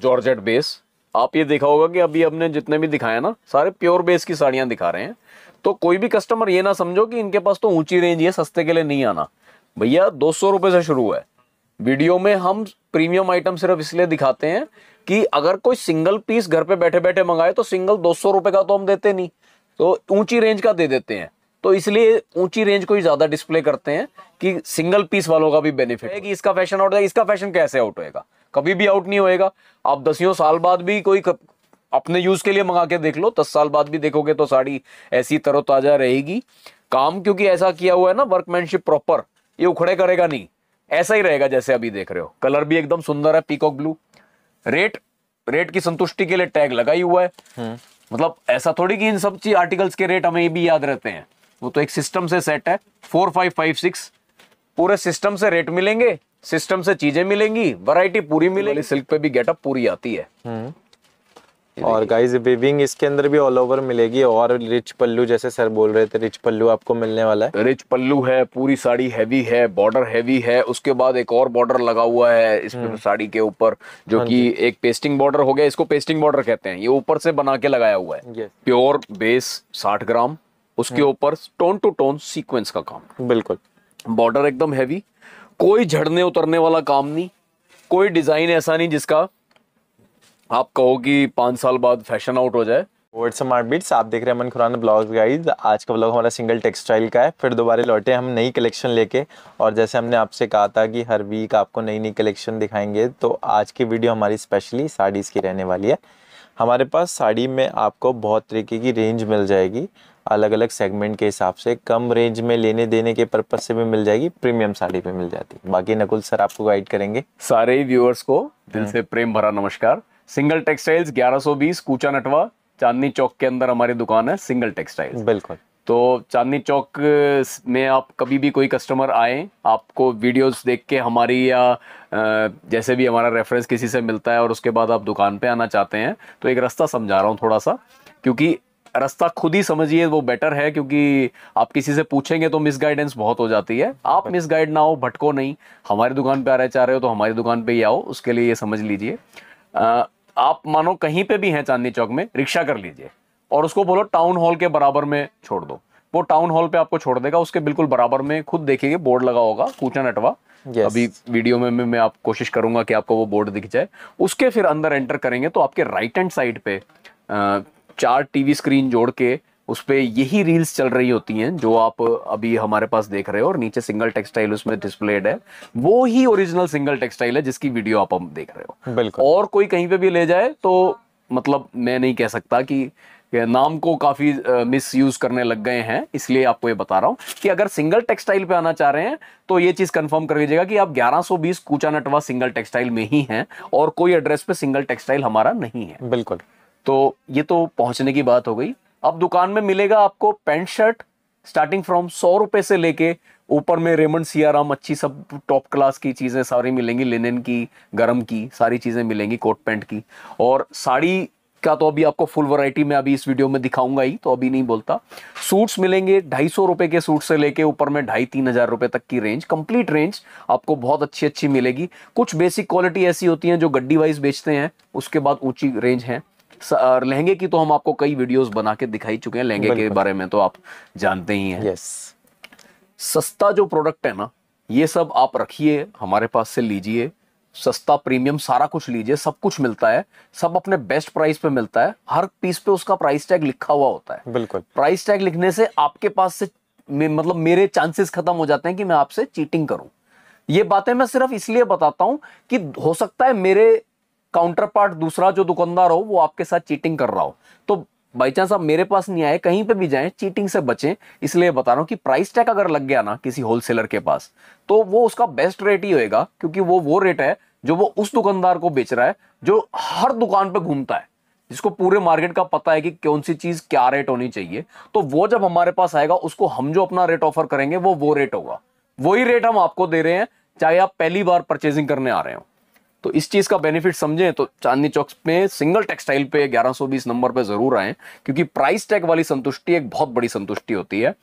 Georgette base. आप ये देखा होगा कि अभी हमने जितने भी दिखाए ना सारे प्योर बेस की साड़ियां दिखा रहे हैं। तो कोई भी कस्टमर ये ना समझो कि इनके पास तो ऊंची रेंज है, सस्ते के लिए नहीं आना। भैया 200 रुपए से शुरू है। वीडियो में हम प्रीमियम आइटम सिर्फ इसलिए दिखाते हैं कि अगर कोई सिंगल पीस घर पे बैठे बैठे मंगाए तो सिंगल 200 रुपए का तो हम देते नहीं, तो ऊंची रेंज का दे देते हैं। तो इसलिए ऊंची रेंज को ही ज्यादा डिस्प्ले करते हैं कि सिंगल पीस वालों का भी बेनिफिट है कि इसका फैशन आउट है। इसका फैशन कैसे आउट होएगा? कभी भी आउट नहीं होएगा। आप 10 साल बाद भी कोई अपने यूज के लिए मंगा के देख लो, 10 साल बाद भी देखोगे तो साड़ी ऐसी तरोताजा रहेगी। काम क्योंकि ऐसा किया हुआ है ना, वर्कमैनशिप प्रॉपर, ये उखड़े करेगा नहीं, ऐसा ही रहेगा जैसे अभी देख रहे हो। कलर भी एकदम सुंदर है, पीकॉक ब्लू। रेट की संतुष्टि के लिए टैग लगा ही हुआ है। मतलब ऐसा थोड़ी कि इन सब चीज आर्टिकल्स के रेट हमें भी याद रहते हैं, वो तो एक सिस्टम से सेट है। 4556 पूरे सिस्टम से रेट मिलेंगे, सिस्टम से चीजें मिलेंगी, वैरायटी पूरी मिलेगी। सिल्क पे भी गेटअप पूरी आती है। और गाइस वीविंग इसके अंदर भी ऑल ओवर मिलेगी, और रिच पल्लू जैसे सर बोल रहे थे, रिच पल्लू आपको मिलने वाला है। रिच पल्लू है, पूरी साड़ी हैवी है, बॉर्डर हैवी है, उसके बाद एक और बॉर्डर लगा हुआ है इस साड़ी के ऊपर, जो कि एक पेस्टिंग बॉर्डर हो गया। इसको पेस्टिंग बॉर्डर कहते हैं। ये ऊपर से बना के लगाया हुआ है। प्योर बेस 60 ग्राम, उसके ऊपर टोन टू टोन सीक्वेंस का काम। बिल्कुल। बॉर्डर एकदम हैवी, कोई झड़ने उतरने वाला काम नहीं, कोई डिजाइन ऐसा नहीं जिसका आप कहो कि 5 साल बाद फैशन आउट हो जाए। वर्ड स्मार्ट बीट्स, आप देख रहे हैं अमन खुराना ब्लॉग्स गाइस। आज का ब्लॉग हमारा सिंगल टेक्सटाइल का है। फिर दोबारा लौटे हम नई कलेक्शन लेके, और जैसे हमने आपसे कहा था कि हर वीक आपको नई नई कलेक्शन दिखाएंगे, तो आज की वीडियो हमारी स्पेशली साड़ीज़ की रहने वाली है। हमारे पास साड़ी में आपको बहुत तरीके की रेंज मिल जाएगी, अलग अलग सेगमेंट के हिसाब से। कम रेंज में लेने देने के पर्पज से भी मिल जाएगी, प्रीमियम साड़ी पे मिल जाती है। बाकी नकुल सर आपको गाइड करेंगे। सारे ही व्यूअर्स को दिल से प्रेम भरा नमस्कार। सिंगल टेक्सटाइल्स 1120 कूचा नटवा, चांदनी चौक के अंदर हमारी दुकान है सिंगल टेक्सटाइल्स। बिल्कुल। तो चांदनी चौक में आप कभी भी कोई कस्टमर आए, आपको वीडियोस देख के हमारी या जैसे भी हमारा रेफरेंस किसी से मिलता है और उसके बाद आप दुकान पे आना चाहते हैं, तो एक रास्ता समझा रहा हूँ थोड़ा सा, क्योंकि रास्ता खुद ही समझिए वो बेटर है। क्योंकि आप किसी से पूछेंगे तो मिसगाइडेंस बहुत हो जाती है। आप मिसगाइड ना हो, भटको नहीं, हमारी दुकान पे आ रहे चाह रहे हो तो हमारी दुकान पे ही आओ। उसके लिए ये समझ लीजिए, आप मानो कहीं पे भी हैं चांदनी चौक में, रिक्शा कर लीजिए और उसको बोलो टाउन हॉल के बराबर में छोड़ दो, वो टाउन हॉल पे आपको छोड़ देगा। उसके बिल्कुल बराबर में खुद देखिए बोर्ड लगा होगा कूचा नटवा। अभी वीडियो में मैं आप कोशिश करूंगा कि आपको वो बोर्ड दिख जाए। उसके फिर अंदर एंटर करेंगे तो आपके राइट हैंड साइड पे 4 टीवी स्क्रीन जोड़ के उस पे यही रील्स चल रही होती हैं जो आप अभी हमारे पास देख रहे हो, और नीचे सिंगल टेक्सटाइल उसमें डिस्प्लेड है। वो ही ओरिजिनल सिंगल टेक्सटाइल है जिसकी वीडियो आप हम देख रहे हो। बिल्कुल। और कोई कहीं पे भी ले जाए तो मतलब मैं नहीं कह सकता कि नाम को काफी मिस यूज करने लग गए हैं, इसलिए आपको ये बता रहा हूं कि अगर सिंगल टेक्सटाइल पे आना चाह रहे हैं तो ये चीज कंफर्म कर लीजिएगा कि आप 1120 कूचा नटवा सिंगल टेक्सटाइल में ही हैं, और कोई एड्रेस पे सिंगल टेक्सटाइल हमारा नहीं है। बिल्कुल। तो ये तो पहुंचने की बात हो गई। अब दुकान में मिलेगा आपको पैंट शर्ट स्टार्टिंग फ्रॉम 100 रुपए से लेके ऊपर में रेमंड सियाराम, अच्छी सब टॉप क्लास की चीजें सारी मिलेंगी, लिनन की, गरम की सारी चीजें मिलेंगी, कोट पैंट की। और साड़ी का तो अभी आपको फुल वैरायटी में अभी इस वीडियो में दिखाऊंगा ही, तो अभी नहीं बोलता। सूट्स मिलेंगे 250 रुपए के सूट से लेके ऊपर में 2,500-3 हजार रुपए तक की रेंज, कंप्लीट रेंज आपको बहुत अच्छी अच्छी मिलेगी। कुछ बेसिक क्वालिटी ऐसी होती है जो गड्डी वाइज बेचते हैं, उसके बाद ऊंची रेंज है। लहंगे की तो हम आपको कई वीडियोस बना के दिखाई चुके हैं, लहंगे के बारे में तो आप जानते ही हैं। सस्ता जो प्रोडक्ट है ना, ये सब आप रखिए, हमारे पास से लीजिए, सस्ता प्रीमियम सारा कुछ लीजिए, सब कुछ मिलता है, सब अपने बेस्ट प्राइस पे मिलता है। हर पीस पे उसका प्राइस टैग लिखा हुआ होता है। बिल्कुल। प्राइस टैग लिखने से आपके पास से मतलब मेरे चांसेस खत्म हो जाते हैं कि मैं आपसे चीटिंग करूं। ये बातें मैं सिर्फ इसलिए बताता हूं कि हो सकता है मेरे काउंटर पार्ट दूसरा जो दुकानदार हो वो आपके साथ चीटिंग कर रहा हो, तो बाई चांस आप मेरे पास नहीं आए, कहीं पे भी जाएं, चीटिंग से बचें। इसलिए बता रहा हूं कि प्राइस टैग अगर लग गया ना किसी होलसेलर के पास, तो वो उसका बेस्ट रेट ही होएगा, क्योंकि वो रेट है जो वो उस दुकानदार को बेच रहा है जो हर दुकान पे घूमता है, जिसको पूरे मार्केट का पता है कि कौन सी चीज क्या रेट होनी चाहिए। तो वो जब हमारे पास आएगा, उसको हम जो अपना रेट ऑफर करेंगे वो रेट होगा, वही रेट हम आपको दे रहे हैं, चाहे आप पहली बार परचेजिंग करने आ रहे हो। तो इस चीज का बेनिफिट समझें तो चांदनी चौक में सिंगल टेक्सटाइल पे 1120 नंबर पे जरूर आए, क्योंकि प्राइस टैग वाली संतुष्टि एक बहुत बड़ी संतुष्टि होती है।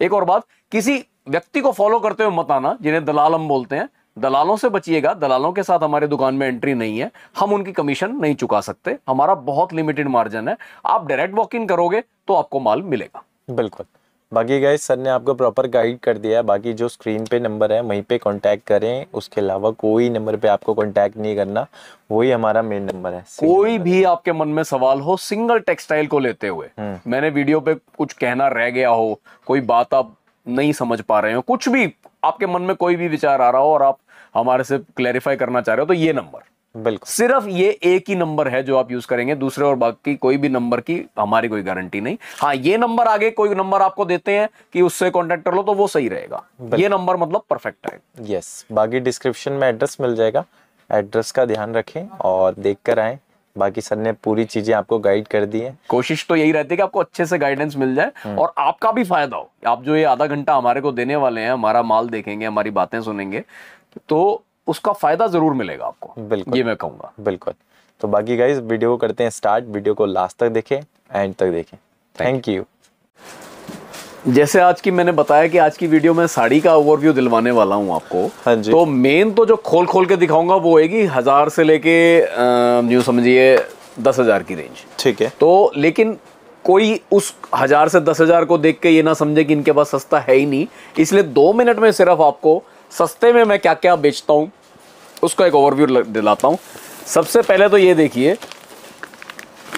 एक और बात, किसी व्यक्ति को फॉलो करते हुए मत आना जिन्हें दलाल हम बोलते हैं। दलालों से बचिएगा, दलालों के साथ हमारे दुकान में एंट्री नहीं है, हम उनकी कमीशन नहीं चुका सकते, हमारा बहुत लिमिटेड मार्जिन है। आप डायरेक्ट वॉक इन करोगे तो आपको माल मिलेगा। बिल्कुल। बाकी गाइस सर ने आपको प्रॉपर गाइड कर दिया है, बाकी जो स्क्रीन पे नंबर है वहीं पे कांटेक्ट करें, उसके अलावा कोई नंबर पे आपको कांटेक्ट नहीं करना, वही हमारा मेन नंबर है। कोई भी आपके मन में सवाल हो सिंगल टेक्सटाइल को लेते हुए, मैंने वीडियो पे कुछ कहना रह गया हो, कोई बात आप नहीं समझ पा रहे हो, कुछ भी आपके मन में कोई भी विचार आ रहा हो और आप हमारे से क्लैरिफाई करना चाह रहे हो, तो ये नंबर, बिल्कुल सिर्फ ये एक ही नंबर है जो आप यूज करेंगे, दूसरे और बाकी कोई भी नंबर की हमारी कोई गारंटी नहीं। हाँ, ये नंबर आगे कोई नंबर आपको देते हैं कि उससे कांटेक्ट कर लो तो वो सही रहेगा, ये नंबर मतलब परफेक्ट है। यस, बाकी डिस्क्रिप्शन में एड्रेस मिल जाएगा, एड्रेस का ध्यान रखें और देख कर आएँ। बाकी सर ने पूरी चीजें आपको गाइड कर दी है। कोशिश तो यही रहती है कि आपको अच्छे से गाइडेंस मिल जाए और आपका भी फायदा हो। आप जो ये आधा घंटा हमारे को देने वाले हैं, हमारा माल देखेंगे, हमारी बातें सुनेंगे, तो उसका फायदा जरूर मिलेगा आपको, बिल्कुल, ये मैं कहूंगा। बिल्कुल। तो बाकी गाइस वीडियो को करते हैं स्टार्ट, वीडियो को लास्ट तक देखें, एंड तक देखें। Thank you. जैसे आज की मैंने बताया कि आज की वीडियो में साड़ी का ओवरव्यू दिलवाने वाला हूं आपको। हाँ जी। तो मेन तो जो खोल खोल के दिखाऊंगा वो होगी 1000 से लेके यूं समझिए 10,000 की रेंज। ठीक है। तो लेकिन कोई उस 1000 से 10,000 को देख के ये ना समझे कि इनके पास सस्ता है ही नहीं, इसलिए 2 मिनट में सिर्फ आपको सस्ते में मैं क्या क्या बेचता हूं उसका एक ओवरव्यू दिलाता हूं। सबसे पहले तो ये देखिए,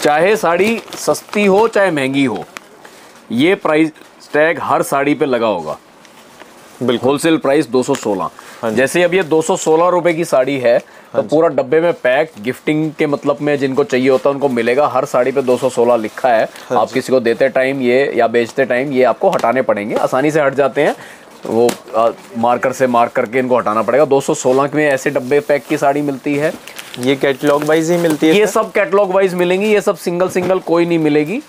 चाहे साड़ी सस्ती हो चाहे महंगी हो, ये प्राइस टैग हर साड़ी पे लगा होगा। बिल्कुल। Wholesale price 216। जैसे अब ये 216 रुपए की साड़ी है, तो पूरा डब्बे में पैक, गिफ्टिंग के मतलब में जिनको चाहिए होता है उनको मिलेगा। हर साड़ी पे 216 लिखा है। आप किसी को देते टाइम ये या बेचते टाइम ये आपको हटाने पड़ेंगे, आसानी से हट जाते हैं, वो मार्कर से मार्क करके इनको हटाना पड़ेगा। 216 में ऐसे डब्बे पैक की साड़ी मिलती है। ये कैटलॉग वाइज ही मिलती है? ये सब कैटलॉग वाइज मिलेंगी, ये सब सिंगल सिंगल कोई नहीं मिलेगी।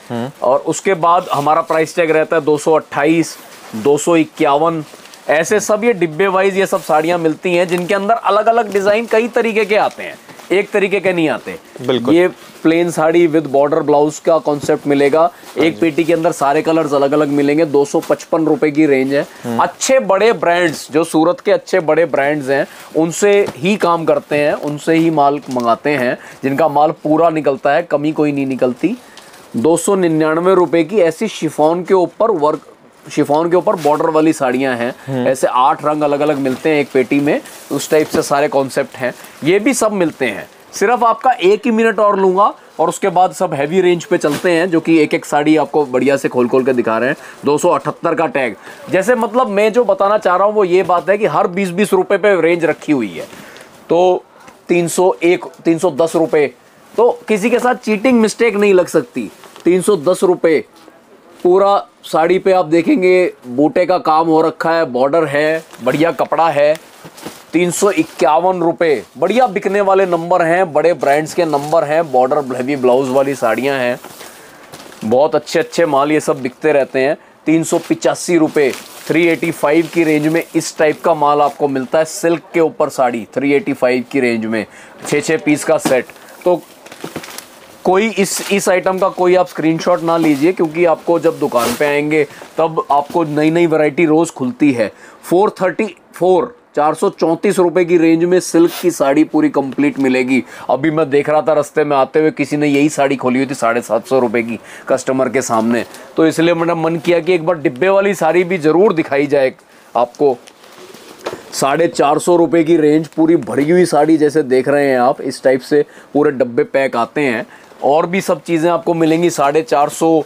और उसके बाद हमारा प्राइस टैग रहता है 228, 251, ऐसे सब ये डिब्बे वाइज ये सब साड़ियां मिलती हैं, जिनके अंदर अलग अलग डिजाइन कई तरीके के आते हैं, एक तरीके के नहीं आते। बिल्कुल। ये plain sari with border blouse का कॉन्सेप्ट मिलेगा। एक पेटी के अंदर सारे कलर्स अलग अलग मिलेंगे। 255 रुपए की रेंज है। अच्छे बड़े ब्रांड्स, जो सूरत के अच्छे बड़े ब्रांड्स हैं, उनसे ही काम करते हैं, उनसे ही माल मंगाते हैं, जिनका माल पूरा निकलता है, कमी कोई नहीं निकलती। 299 रुपए की ऐसी शिफॉन के ऊपर वर्क, शिफॉन के ऊपर बॉर्डर वाली साड़ियां हैं। ऐसे 8 रंग अलग अलग मिलते हैं एक पेटी में, उस टाइप से सारे कॉन्सेप्ट हैं, ये भी सब मिलते हैं। सिर्फ आपका 1 ही मिनट और लूंगा और उसके बाद सब हैवी रेंज पे चलते हैं, जो कि एक एक साड़ी आपको बढ़िया से खोल खोल के दिखा रहे हैं। 278 का टैग, जैसे मतलब मैं जो बताना चाह रहा हूँ वो ये बात है कि हर 20-20 रुपए पे रेंज रखी हुई है, तो 301, 310 रुपए, तो किसी के साथ चीटिंग मिस्टेक नहीं लग सकती। 310 रुपए पूरा साड़ी पे आप देखेंगे बूटे का काम हो रखा है, बॉर्डर है, बढ़िया कपड़ा है। 351 रुपए, बढ़िया बिकने वाले नंबर हैं, बड़े ब्रांड्स के नंबर हैं, बॉर्डर हेवी ब्लाउज वाली साड़ियां हैं, बहुत अच्छे अच्छे माल ये सब बिकते रहते हैं। 385 रुपए, 385 की रेंज में इस टाइप का माल आपको मिलता है। सिल्क के ऊपर साड़ी 385 की रेंज में, 6-6 पीस का सेट। तो कोई इस आइटम का कोई आप स्क्रीनशॉट ना लीजिए, क्योंकि आपको जब दुकान पे आएंगे तब आपको नई नई वैरायटी रोज खुलती है। 434 रुपए की रेंज में सिल्क की साड़ी पूरी कंप्लीट मिलेगी। अभी मैं देख रहा था रास्ते में आते हुए, किसी ने यही साड़ी खोली हुई थी 750 रुपए की कस्टमर के सामने, तो इसलिए मेरा मन किया कि एक बार डिब्बे वाली साड़ी भी जरूर दिखाई जाए आपको। 450 रुपए की रेंज, पूरी भरी हुई साड़ी जैसे देख रहे हैं आप, इस टाइप से पूरे डब्बे पैक आते हैं। और भी सब चीजें आपको मिलेंगी 450,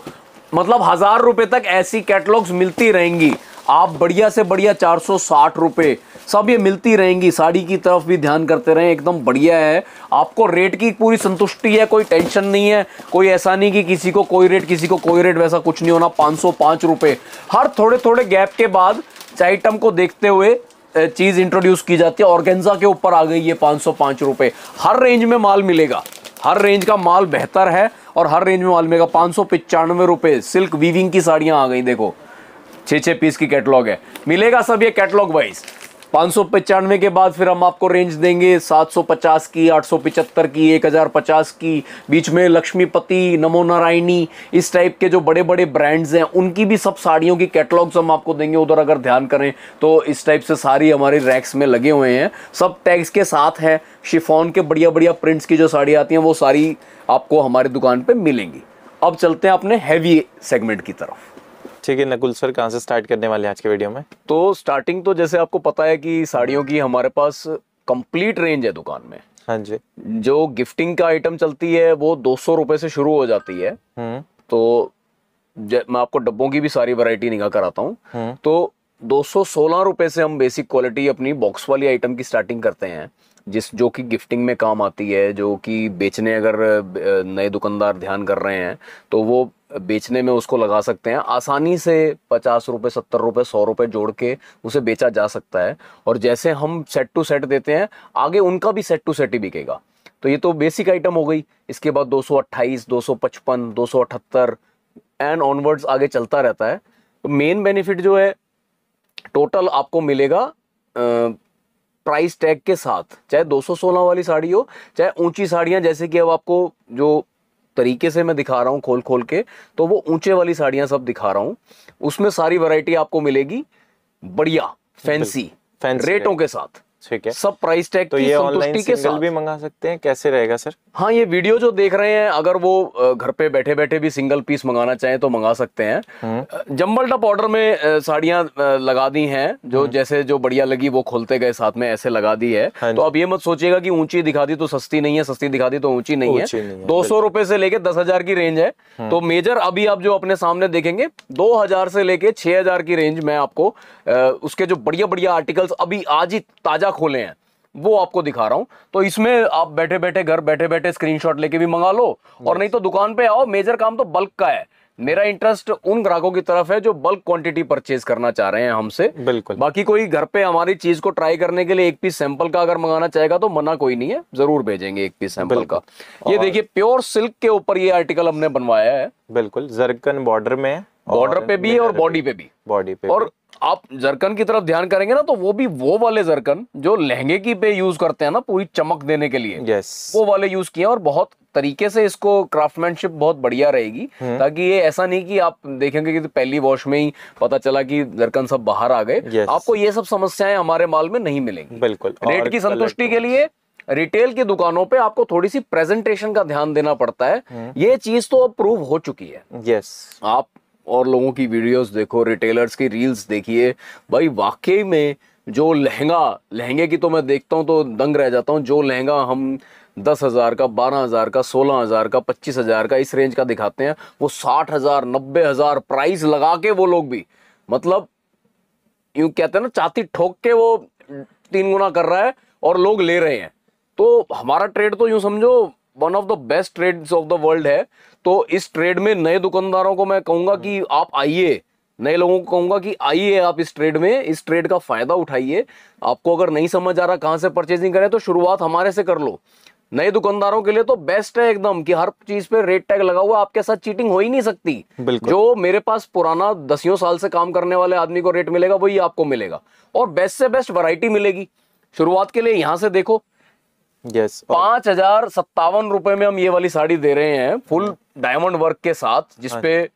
मतलब 1000 रुपए तक ऐसी कैटलॉग्स मिलती रहेंगी। आप बढ़िया से बढ़िया 460 रुपए सब ये मिलती रहेंगी। साड़ी की तरफ भी ध्यान करते रहें, एकदम बढ़िया है। आपको रेट की पूरी संतुष्टि है, कोई टेंशन नहीं है, कोई ऐसा नहीं कि किसी को कोई रेट किसी को कोई रेट, वैसा कुछ नहीं होना। 505 रुपए, हर थोड़े थोड़े गैप के बाद आइटम को देखते हुए चीज इंट्रोड्यूस की जाती है। ऑर्गेन्जा के ऊपर आ गई है 505 रुपए। हर रेंज में माल मिलेगा, हर रेंज का माल बेहतर है और हर रेंज में माल मिलेगा। 595 रुपए सिल्क वीविंग की साड़ियां आ गई, देखो 6-6 पीस की कैटलॉग है, मिलेगा सब ये कैटलॉग वाइज। 595 के बाद फिर हम आपको रेंज देंगे 750 की, 875 की, 1050 की, बीच में लक्ष्मीपति, नमो नारायणी, इस टाइप के जो बड़े बड़े ब्रांड्स हैं उनकी भी सब साड़ियों की कैटलॉग्स हम आपको देंगे। उधर अगर ध्यान करें तो इस टाइप से सारी हमारी रैक्स में लगे हुए हैं, सब टैग्स के साथ है। शिफॉन के बढ़िया बढ़िया प्रिंट्स की जो साड़ी आती हैं वो सारी आपको हमारी दुकान पे मिलेंगी। अब चलते हैं अपने हैवी सेगमेंट की तरफ। ठीक है नकुल सर, कहाँ से स्टार्ट करने वाले हैं आज के वीडियो में? तो स्टार्टिंग तो जैसे आपको पता है कि साड़ियों की हमारे पास कंप्लीट रेंज है दुकान में। हाँ जी। जो गिफ्टिंग का आइटम चलती है वो 200 रुपए से शुरू हो जाती है। तो मैं आपको डब्बों की भी सारी वैरायटी निगाह कराता हूँ। तो 216 रुपए से हम बेसिक क्वालिटी अपनी बॉक्स वाली आइटम की स्टार्टिंग करते हैं, जो कि गिफ्टिंग में काम आती है, जो कि बेचने अगर नए दुकानदार ध्यान कर रहे हैं तो वो बेचने में उसको लगा सकते हैं आसानी से। 50 रुपए, 70 रुपए, 100 रुपए जोड़ के उसे बेचा जा सकता है। और जैसे हम सेट टू सेट देते हैं आगे उनका भी सेट टू सेट ही बिकेगा। तो ये तो बेसिक आइटम हो गई। इसके बाद 228, 255, 278 एंड ऑनवर्ड्स आगे चलता रहता है। तो मेन बेनिफिट जो है टोटल आपको मिलेगा प्राइस टैग के साथ, चाहे 216 वाली साड़ी हो, चाहे ऊंची साड़ियां, जैसे कि अब आपको जो तरीके से मैं दिखा रहा हूं खोल खोल के, तो वो ऊंचे वाली साड़ियां सब दिखा रहा हूं। उसमें सारी वैरायटी आपको मिलेगी बढ़िया फैंसी रेटों के साथ। ठीक है, सब प्राइस टैग तो की ये संतुष्टि ऑनलाइन के सिंगल साथ भी मंगा सकते हैं, कैसे रहेगा सर? हाँ, ये वीडियो जो देख रहे हैं अगर वो घर पे बैठे बैठे भी सिंगल पीस मंगाना चाहें तो मंगा सकते हैं। जंबल टॉप ऑर्डर में साड़ियां लगा दी हैं, जो जैसे जो बढ़िया लगी वो खोलते गए साथ में ऐसे लगा दी है। तो अब ये मत सोचिएगा कि ऊंची दिखा दी तो सस्ती नहीं है, सस्ती दिखा दी तो ऊंची नहीं है। 200 रुपए से लेके 10,000 की रेंज है। तो मेजर अभी आप जो अपने सामने देखेंगे 2000 से लेके 6000 की रेंज में आपको उसके जो बढ़िया बढ़िया आर्टिकल्स अभी आज ही ताजा खोले हैं वो आपको दिखा रहा हूं। तो इसमें आप बैठे बैठे घर बैठे बैठे स्क्रीनशॉट लेके भी मंगा लो, और नहीं तो दुकान पे आओ। मेजर काम तो बल्क का है। मेरा इंटरेस्ट उन ग्राहकों की तरफ है जो बल्क क्वांटिटी परचेज करना चाह रहे हैं हमसे। बिल्कुल। बाकी कोई घर पे हमारी चीज को ट्राई करने के लिए एक पीस सैंपल का अगर मंगाना चाहेगा तो मना कोई नहीं है, जरूर भेजेंगे एक पीस सैंपल का। ये देखिए प्योर सिल्क के ऊपर ये आर्टिकल हमने बनवाया है। बिल्कुल, जरकन बॉर्डर में, बॉर्डर पे भी और बॉडी पे भी। बॉडी पे और आप जरकन की तरफ ध्यान करेंगे ना तो वो भी वो वाले जरकन जो लहंगे की पे यूज करते हैं ना पूरी चमक देने के लिए, वो वाले यूज किए। और बहुत तरीके से इसको क्राफ्टमैनशिप बहुत बढ़िया रहेगी, ताकि ये ऐसा नहीं कि आप देखेंगे कि पहली वॉश में ही पता चला कि जरकन सब बाहर आ गए। आपको ये सब समस्याएं हमारे माल में नहीं मिलेंगी। बिल्कुल। रेट की संतुष्टि के लिए रिटेल की दुकानों पे आपको थोड़ी सी प्रेजेंटेशन का ध्यान देना पड़ता है। ये चीज तो अब प्रूव हो चुकी है। यस, आप और लोगों की वीडियोस देखो, रिटेलर्स की रील्स देखिए, भाई वाकई में जो लहंगे की तो मैं देखता हूं तो दंग रह जाता हूं। जो लहंगा हम 10,000 का, 12,000 का, 16,000 का, 25,000 का, इस रेंज का दिखाते हैं, वो 60,000, 90,000 प्राइस लगा के वो लोग भी, मतलब यूं कहते हैं ना, छाती ठोक के वो 3 गुना कर रहा है और लोग ले रहे हैं। तो हमारा ट्रेड तो यूं समझो one of the best trades of the world है। तो इस ट्रेड में नए दुकानदारों को मैं कहूंगा कि आप आइए, नए लोगों को कहूंगा कि आइए आप इस ट्रेड में, इस ट्रेड का फायदा उठाइए। आपको अगर नहीं समझ आ रहा कहां से परचेजिंग करें तो शुरुआत हमारे से कर लो। नए दुकानदारों के लिए तो बेस्ट है एकदम कि हर चीज पे रेट टैग लगा हुआ, आपके साथ चीटिंग हो ही नहीं सकती। जो मेरे पास पुराना 10 साल से काम करने वाले आदमी को रेट मिलेगा वही आपको मिलेगा, और बेस्ट से बेस्ट वैरायटी मिलेगी। शुरुआत के लिए यहां से देखो, 5,057 रुपए में हम ये वाली साड़ी दे रहे हैं, फुल डायमंड वर्क के साथ, जिसपे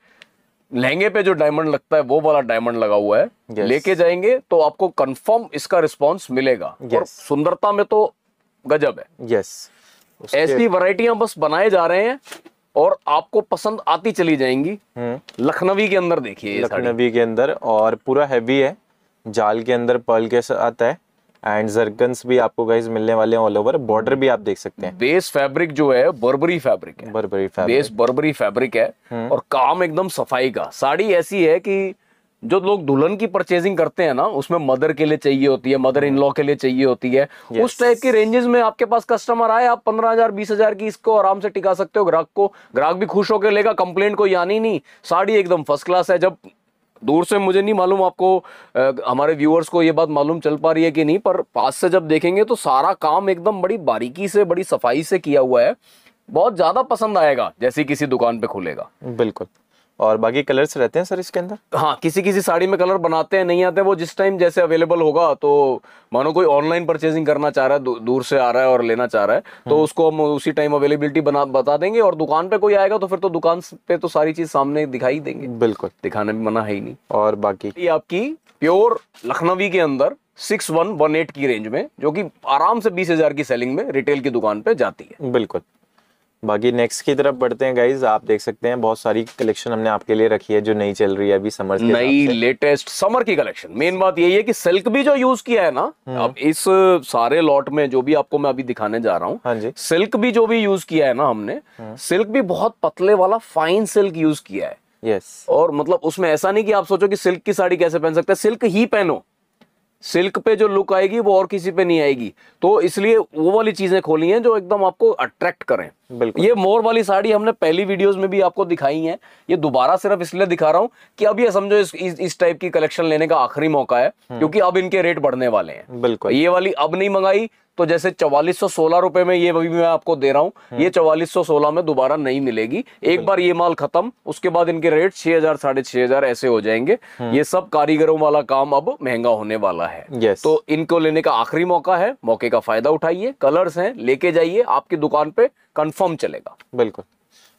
लहंगे पे जो डायमंड लगता है वो वाला डायमंड लगा हुआ है। लेके जाएंगे तो आपको कंफर्म इसका रिस्पांस मिलेगा। और सुंदरता में तो गजब है। ऐसी वैरायटियां बस बनाए जा रहे हैं और आपको पसंद आती चली जाएंगी। लखनवी के अंदर देखिए, लखनवी के अंदर, और पूरा हैवी है, जाल के अंदर पर्ल के साथ आता है, एंड जरकन्स भी आपको गाइस मिलने वाले हैं ऑल ओवर। बॉर्डर भी आप देख सकते हैं। बेस फैब्रिक जो है बर्बरी फैब्रिक है, बेस बर्बरी फैब्रिक है, और काम एकदम सफाई का। साड़ी ऐसी है कि जो लोग दुल्हन की परचेजिंग करते हैं ना, उसमें मदर के लिए चाहिए होती है, मदर इन लॉ के लिए चाहिए होती है, उस टाइप की रेंजेस में आपके पास कस्टमर आए, आप 15,000 20,000 की इसको आराम से टिका सकते हो। ग्राहक भी खुश होकर लेगा, कंप्लेंट कोई आनी नहीं। साड़ी एकदम फर्स्ट क्लास है। जब दूर से, मुझे नहीं मालूम आपको हमारे व्यूअर्स को ये बात मालूम चल पा रही है कि नहीं, पर पास से जब देखेंगे तो सारा काम एकदम बड़ी बारीकी से, बड़ी सफाई से किया हुआ है। बहुत ज्यादा पसंद आएगा जैसे किसी दुकान पे खुलेगा। बिल्कुल। और बाकी कलर्स रहते हैं सर इसके अंदर? हाँ, किसी किसी साड़ी में कलर बनाते हैं, नहीं आते, वो जिस टाइम जैसे अवेलेबल होगा। तो मानो कोई ऑनलाइन परचेजिंग करना चाह रहा है, दूर से आ रहा है और लेना चाह रहा है, तो उसको हम उसी टाइम अवेलेबिलिटी बता देंगे। और दुकान पे कोई आएगा तो फिर तो दुकान पे तो सारी चीज सामने दिखाई देंगे, बिल्कुल, दिखाने में मना है ही नहीं। और बाकी ये आपकी प्योर लखनवी के अंदर 6118 की रेंज में, जो कि आराम से 20,000 की सेलिंग में रिटेल की दुकान पे जाती है। बिल्कुल। बाकी नेक्स्ट की तरफ बढ़ते हैं गाइज। आप देख सकते हैं बहुत सारी कलेक्शन हमने आपके लिए रखी है जो नई चल रही है अभी समर के नई लेटेस्ट समर की कलेक्शन। मेन बात यही है कि सिल्क भी जो यूज किया है ना, अब इस सारे लॉट में जो भी आपको मैं अभी दिखाने जा रहा हूँ, हाँ जी, सिल्क भी जो भी यूज किया है ना हमने, सिल्क भी बहुत पतले वाला फाइन सिल्क यूज किया है। यस। और मतलब उसमें ऐसा नहीं कि आप सोचो कि सिल्क की साड़ी कैसे पहन सकते हैं, सिल्क ही पहनो। सिल्क पे जो लुक आएगी वो और किसी पे नहीं आएगी। तो इसलिए वो वाली चीजें खोली हैं जो एकदम आपको अट्रैक्ट करें। बिल्कुल। ये मोर वाली साड़ी हमने पहली वीडियोस में भी आपको दिखाई है, ये दोबारा सिर्फ इसलिए दिखा रहा हूं कि अब ये समझो इस टाइप की कलेक्शन लेने का आखिरी मौका है, क्योंकि अब इनके रेट बढ़ने वाले हैं। बिल्कुल। ये वाली अब नहीं मंगाई तो जैसे 4416 रुपए में ये भी मैं आपको दे रहा हूं, ये 4416 में दोबारा नहीं मिलेगी। एक बार ये माल खत्म, उसके बाद इनके रेट 6000 6500 ऐसे हो जाएंगे। ये सब कारीगरों वाला काम अब महंगा होने वाला है। यस। तो इनको लेने का आखिरी मौका है, मौके का फायदा उठाइए। कलर्स हैं, लेके जाइए, आपकी दुकान पे कंफर्म चलेगा। बिल्कुल।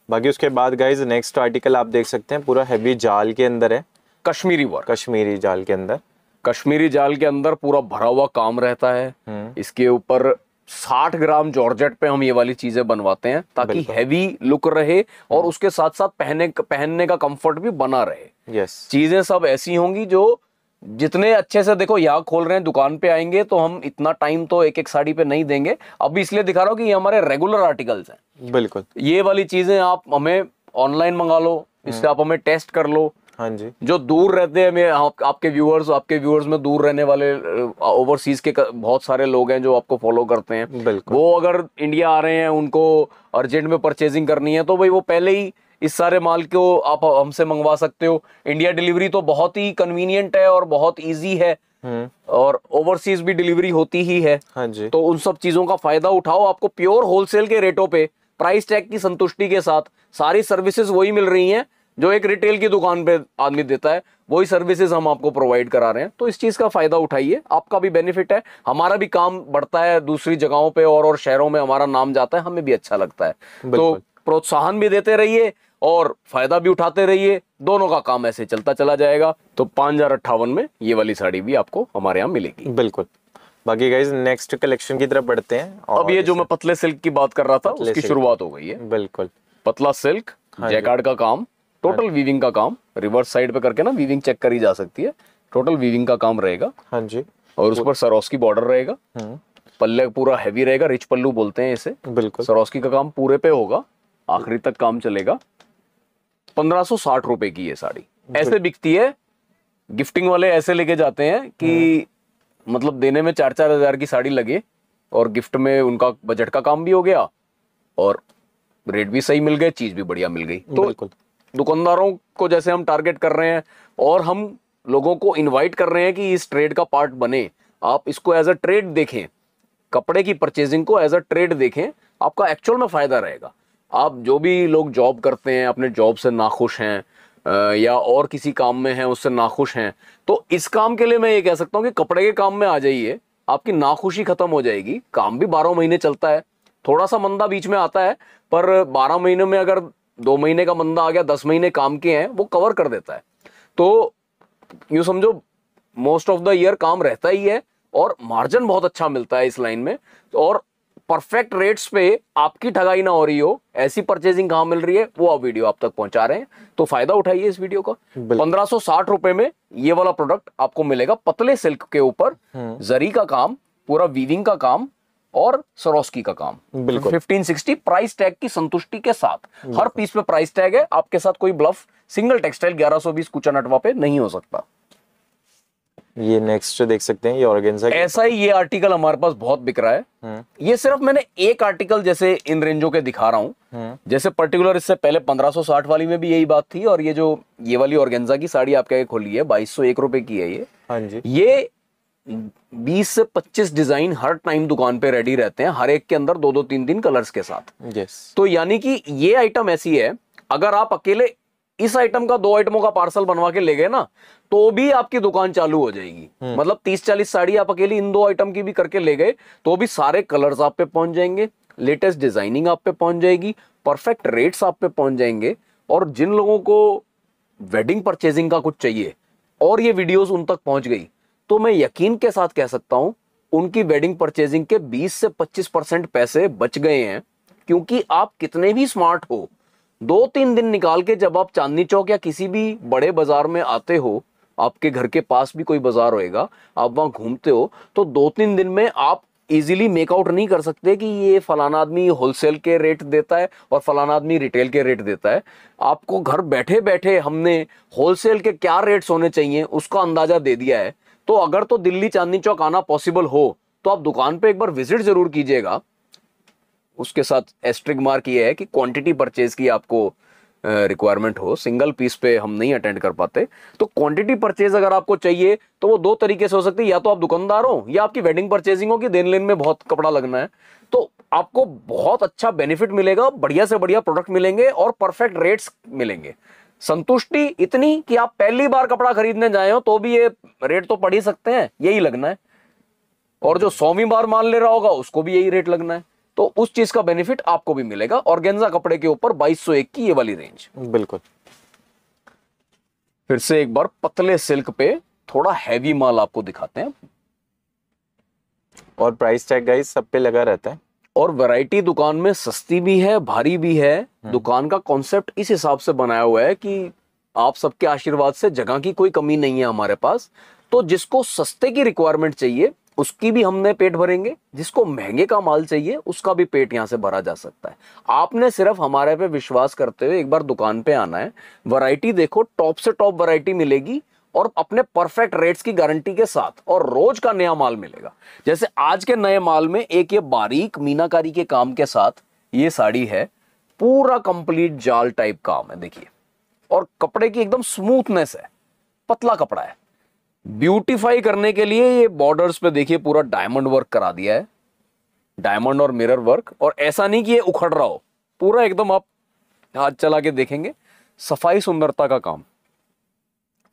बाकी उसके बाद गाइज नेक्स्ट आर्टिकल आप देख सकते हैं पूरा हैवी जाल के अंदर है, कश्मीरी वर्क, कश्मीरी जाल के अंदर, कश्मीरी जाल के अंदर पूरा भरा हुआ काम रहता है। इसके ऊपर 60 ग्राम जॉर्जेट पे हम ये वाली चीजें बनवाते हैं ताकि हैवी लुक रहे और उसके साथ साथ पहनने का कंफर्ट भी बना रहे। यस। चीजें सब ऐसी होंगी जो जितने अच्छे से, देखो यहाँ खोल रहे हैं, दुकान पे आएंगे तो हम इतना टाइम तो एक एक साड़ी पे नहीं देंगे। अभी इसलिए दिखा रहा हूँ कि ये हमारे रेगुलर आर्टिकल्स हैं। बिल्कुल। ये वाली चीजें आप हमें ऑनलाइन मंगा लो, इससे आप हमें टेस्ट कर लो। हाँ जी। जो दूर रहते हैं, आपके व्यूअर्स में दूर रहने वाले ओवरसीज के बहुत सारे लोग हैं जो आपको फॉलो करते हैं। बिल्कुल। वो अगर इंडिया आ रहे हैं, उनको अर्जेंट में परचेजिंग करनी है, तो भाई वो पहले ही इस सारे माल को आप हमसे मंगवा सकते हो। इंडिया डिलीवरी तो बहुत ही कन्वीनियंट है और बहुत ईजी है, और ओवरसीज भी डिलीवरी होती ही है। हाँ जी। तो उन सब चीजों का फायदा उठाओ। आपको प्योर होलसेल के रेटों पे, प्राइस टैग की संतुष्टि के साथ सारी सर्विसेज वही मिल रही हैं जो एक रिटेल की दुकान पे आदमी देता है। वही सर्विसेज हम आपको प्रोवाइड करा रहे हैं। तो इस चीज का फायदा उठाइए, आपका भी बेनिफिट है, हमारा भी काम बढ़ता है, दूसरी जगहों पे और शहरों में हमारा नाम जाता है, हमें भी अच्छा लगता है। तो प्रोत्साहन भी देते रहिए और फायदा भी उठाते रहिए, दोनों का काम ऐसे चलता चला जाएगा। तो 5058 में ये वाली साड़ी भी आपको हमारे यहाँ मिलेगी। बिल्कुल। बाकी गाइज नेक्स्ट कलेक्शन की तरफ बढ़ते हैं। अब ये जो मैं पतले सिल्क की बात कर रहा था उसकी शुरुआत हो गई है। बिल्कुल। पतला सिल्क, जैकार्ड का काम, टोटल वीविंग का काम, रिवर्स साइड पे करके ना वीविंग चेक करी जा सकती है। टोटल वीविंग का काम रहेगा। हाँ जी। और उस पर सरोस्की बॉर्डर रहेगा। पल्ले पूरा हैवी रहेगा, रिच पल्लू बोलते हैं इसे। बिल्कुल। सरोस्की का काम पूरे पे होगा, आखिरी तक काम चलेगा। 1560 रुपए की ये साड़ी ऐसे बिकती है। गिफ्टिंग वाले ऐसे लेके जाते हैं कि मतलब देने में 4-4 हजार की साड़ी लगे और गिफ्ट में उनका बजट का काम भी हो गया और रेट भी सही मिल गए, चीज भी बढ़िया मिल गई। तो दुकानदारों को जैसे हम टारगेट कर रहे हैं और हम लोगों को इनवाइट कर रहे हैं कि इस ट्रेड का पार्ट बने, आप इसको एज अ ट्रेड देखें, कपड़े की परचेजिंग को एज अ ट्रेड देखें, आपका एक्चुअल में फायदा रहेगा। आप जो भी लोग जॉब करते हैं, अपने जॉब से नाखुश हैं या और किसी काम में हैं उससे नाखुश हैं, तो इस काम के लिए मैं ये कह सकता हूँ कि कपड़े के काम में आ जाइए, आपकी नाखुशी खत्म हो जाएगी। काम भी 12 महीने चलता है, थोड़ा सा मंदा बीच में आता है, पर 12 महीने में अगर 2 महीने का मंदा आ गया, 10 महीने काम के हैं, वो कवर कर देता है। तो यूं समझो मोस्ट ऑफ द ईयर काम रहता ही है और मार्जिन बहुत अच्छा मिलता है इस लाइन में। और परफेक्ट रेट्स पे आपकी ठगाई ना हो रही हो, ऐसी परचेजिंग कहां मिल रही है वो आप वीडियो आप तक पहुंचा रहे हैं। तो फायदा उठाइए इस वीडियो का। 1560 रुपए में ये वाला प्रोडक्ट आपको मिलेगा, पतले सिल्क के ऊपर जरी का काम, पूरा वीविंग का काम और सरोस्की का काम। 1560 प्राइस टैग की संतुष्टि के साथ। हर पीस पे प्राइस टैग है, आपके साथ कोई ब्लफ सिंगल टेक्सटाइल 1120 कुचा नटवा पे नहीं हो सकता। ये नेक्स्ट देख सकते हैं, ये ऑर्गेन्जा ऐसा ही ये आर्टिकल हमारे पास बहुत बिक रहा है। ये सिर्फ मैंने एक आर्टिकल जैसे इन रेंजों के दिखा रहा हूं, जैसे पर्टिकुलर इससे पहले 1560 वाली में भी यही बात थी। और ये जो ये वाली ऑर्गेन्जा की साड़ी आपके आगे खोली है 2201 रुपए की है ये। हाँ जी। ये 20 से 25 डिजाइन हर टाइम दुकान पे रेडी रहते हैं, हर एक के अंदर 2-2 3-3 कलर्स के साथ। यस। तो यानी कि ये आइटम ऐसी है, अगर आप अकेले इस आइटम का 2 आइटमों का पार्सल बनवा के ले गए ना, तो भी आपकी दुकान चालू हो जाएगी। मतलब 30-40 साड़ी आप अकेली इन 2 आइटम की भी करके ले गए तो भी सारे कलर्स आप पे पहुंच जाएंगे, लेटेस्ट डिजाइनिंग आप पे पहुंच जाएगी, परफेक्ट रेट्स आप पे पहुंच जाएंगे। और जिन लोगों को वेडिंग परचेजिंग का कुछ चाहिए और ये वीडियोस उन तक पहुंच गई, तो मैं यकीन के साथ कह सकता हूं उनकी वेडिंग परचेजिंग के 20 से 25% पैसे बच गए हैं। क्योंकि आप कितने भी स्मार्ट हो, 2-3 दिन निकाल के जब आप चांदनी चौक या किसी भी बड़े बाजार में आते हो, आपके घर के पास भी कोई बाजार होएगा, आप वहां घूमते हो, तो 2-3 दिन में आप इजीली मेकआउट नहीं कर सकते कि ये फलाना आदमी होलसेल के रेट देता है और फलाना आदमी रिटेल के रेट देता है। आपको घर बैठे बैठे हमने होलसेल के क्या रेट्स होने चाहिए उसका अंदाजा दे दिया है। तो अगर तो दिल्ली चांदनी चौक आना पॉसिबल हो तो आप दुकान पे एक बार विजिट जरूर कीजिएगा। उसके साथ एस्ट्रिक मार्क ये है कि क्वांटिटी परचेज की आपको रिक्वायरमेंट हो, सिंगल पीस पे हम नहीं अटेंड कर पाते। तो क्वांटिटी परचेज अगर आपको चाहिए तो वो 2 तरीके से हो सकती है, या तो आप दुकानदार हो या आपकी वेडिंग परचेजिंग हो कि देन लेन में बहुत कपड़ा लगना है, तो आपको बहुत अच्छा बेनिफिट मिलेगा, बढ़िया से बढ़िया प्रोडक्ट मिलेंगे और परफेक्ट रेट्स मिलेंगे। संतुष्टि इतनी कि आप पहली बार कपड़ा खरीदने जाए हो तो भी ये रेट तो पढ़ ही सकते हैं, यही लगना है, और जो 100वीं बार मान ले रहा होगा उसको भी यही रेट लगना है। तो उस चीज का बेनिफिट आपको भी मिलेगा। ऑर्गेन्जा कपड़े के ऊपर 2201 की ये वाली रेंज। बिल्कुल। फिर से एक बार पतले सिल्क पे थोड़ा हैवी माल आपको दिखाते हैं, और प्राइस टैग गाइस सब पे लगा रहता है, और वैरायटी दुकान में सस्ती भी है, भारी भी है। दुकान का कॉन्सेप्ट इस हिसाब से बनाया हुआ है कि आप सबके आशीर्वाद से जगह की कोई कमी नहीं है हमारे पास। तो जिसको सस्ते की रिक्वायरमेंट चाहिए उसकी भी हमने पेट भरेंगे, जिसको महंगे का माल चाहिए उसका भी पेट यहां से भरा जा सकता है। आपने सिर्फ हमारे पे विश्वास करते हुए एक बार दुकान पे आना है, वैरायटी देखो, टॉप से टॉप वैरायटी मिलेगी और अपने परफेक्ट रेट्स की गारंटी के साथ, और रोज का नया माल मिलेगा। जैसे आज के नए माल में एक ये बारीक मीनाकारी के काम के साथ ये साड़ी है, पूरा कंप्लीट जाल टाइप काम है देखिए, और कपड़े की एकदम स्मूथनेस है, पतला कपड़ा है। ब्यूटीफाई करने के लिए ये बॉर्डर्स पे देखिए पूरा डायमंड वर्क करा दिया है, डायमंड और मिरर वर्क। और ऐसा नहीं कि ये उखड़ रहा हो, पूरा एकदम आप हाथ चला के देखेंगे, सफाई सुंदरता का काम।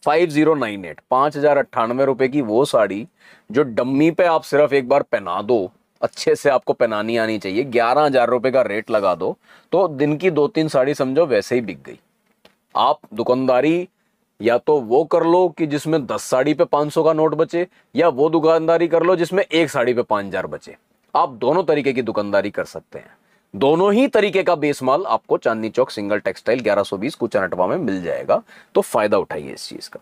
5098 5098 रुपए की वो साड़ी जो डम्मी पे आप सिर्फ एक बार पहना दो, अच्छे से आपको पहनानी आनी चाहिए, 11,000 रुपए का रेट लगा दो तो दिन की 2-3 साड़ी समझो वैसे ही बिक गई। आप दुकानदारी या तो वो कर लो कि जिसमें 10 साड़ी पे 500 का नोट बचे, या वो दुकानदारी कर लो जिसमें एक साड़ी पे 5,000 बचे। आप दोनों तरीके की दुकानदारी कर सकते हैं। दोनों ही तरीके का बेस माल आपको चांदनी चौक सिंगल टेक्सटाइल 1120 कुचा नटवा में मिल जाएगा। तो फायदा उठाइए इस चीज का।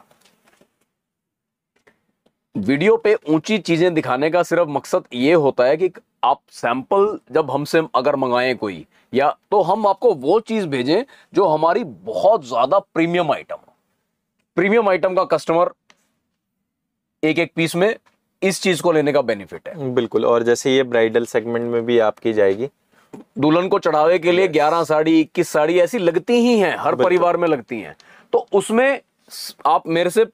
वीडियो पे ऊंची चीजें दिखाने का सिर्फ मकसद ये होता है कि आप सैंपल जब हमसे अगर मंगाएं कोई, या तो हम आपको वो चीज भेजें जो हमारी बहुत ज्यादा प्रीमियम आइटम हो। प्रीमियम आइटम का कस्टमर एक एक पीस में इस चीज को लेने का बेनिफिट है। बिल्कुल। और जैसे ये ब्राइडल सेगमेंट में भी आपकी जाएगी, दुल्हन को चढ़ावे के लिए 11 साड़ी 21 साड़ी ऐसी लगती ही हैं, हर परिवार में लगती हैं। तो उसमें आप मेरे से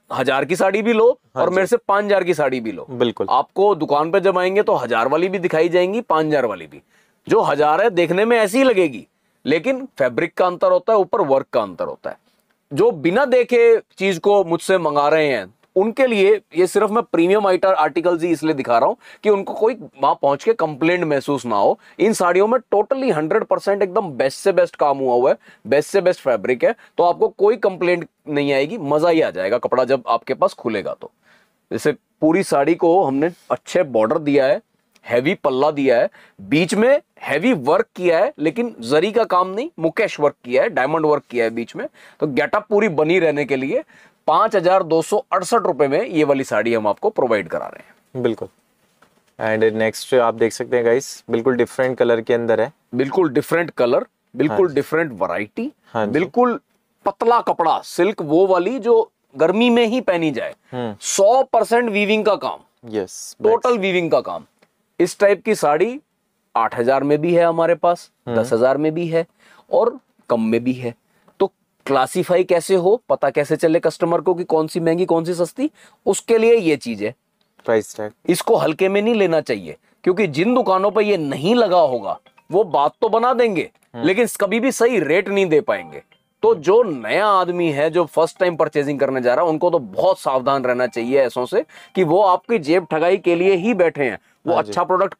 1000 की साड़ी भी लो और मेरे से 5000 की साड़ी भी लो। बिल्कुल। आपको दुकान पे जब आएंगे तो 1000 वाली भी दिखाई जाएंगी, 5000 वाली भी। जो 1000 है देखने में ऐसी ही लगेगी, लेकिन फैब्रिक का अंतर होता है, ऊपर वर्क का अंतर होता है। जो बिना देखे चीज को मुझसे मंगा रहे हैं उनके लिए ये सिर्फ मैं प्रीमियम आर्टिकल्स ही इसलिए दिखा रहा हूं कि उनको कोई वहां पहुंच के कंप्लेंट महसूस ना हो। इन साड़ियों में टोटली 100% एकदम बेस्ट से बेस्ट काम हुआ हुआ है, बेस्ट से बेस्ट फैब्रिक है, तो आपको कोई कंप्लेंट नहीं आएगी, मजा ही आ जाएगा कपड़ा जब आपके पास खुलेगा। तो जैसे पूरी साड़ी को हमने अच्छे बॉर्डर दिया है, हैवी पल्ला दिया है, बीच में हैवी वर्क किया है, लेकिन जरी का काम नहीं, मुकेश वर्क किया है, डायमंड वर्क किया है बीच में। तो गेटअप पूरी बनी रहने के लिए 5268 रुपए में ये वाली साड़ी हम आपको प्रोवाइड करा रहे हैं। बिल्कुल। एंड नेक्स्ट आप देख सकते हैं गाइस, बिल्कुल डिफरेंट कलर के अंदर है, बिल्कुल डिफरेंट कलर, बिल्कुल डिफरेंट वैरायटी, बिल्कुल पतला कपड़ा, सिल्क वो वाली जो गर्मी में ही पहनी जाए, 100% वीविंग का काम, यस, टोटल वीविंग का काम। इस टाइप की साड़ी 8000 में भी है हमारे पास, 10,000 में भी है और कम में भी है। तो क्लासीफाई कैसे हो, पता कैसे चले कस्टमर को कि कौन सी महंगी कौन सी सस्ती, उसके लिए ये चीज है। प्राइस टैग इसको हल्के में नहीं लेना चाहिए, क्योंकि जिन दुकानों पर ये नहीं लगा होगा वो बात तो बना देंगे लेकिन कभी भी सही रेट नहीं दे पाएंगे। तो जो नया आदमी है जो फर्स्ट टाइम परचेजिंग करने जा रहा है उनको तो बहुत सावधान रहना चाहिए ऐसों से कि वो आपकी जेब ठगाई के लिए ही बैठे हैं। वो अच्छा प्रोडक्ट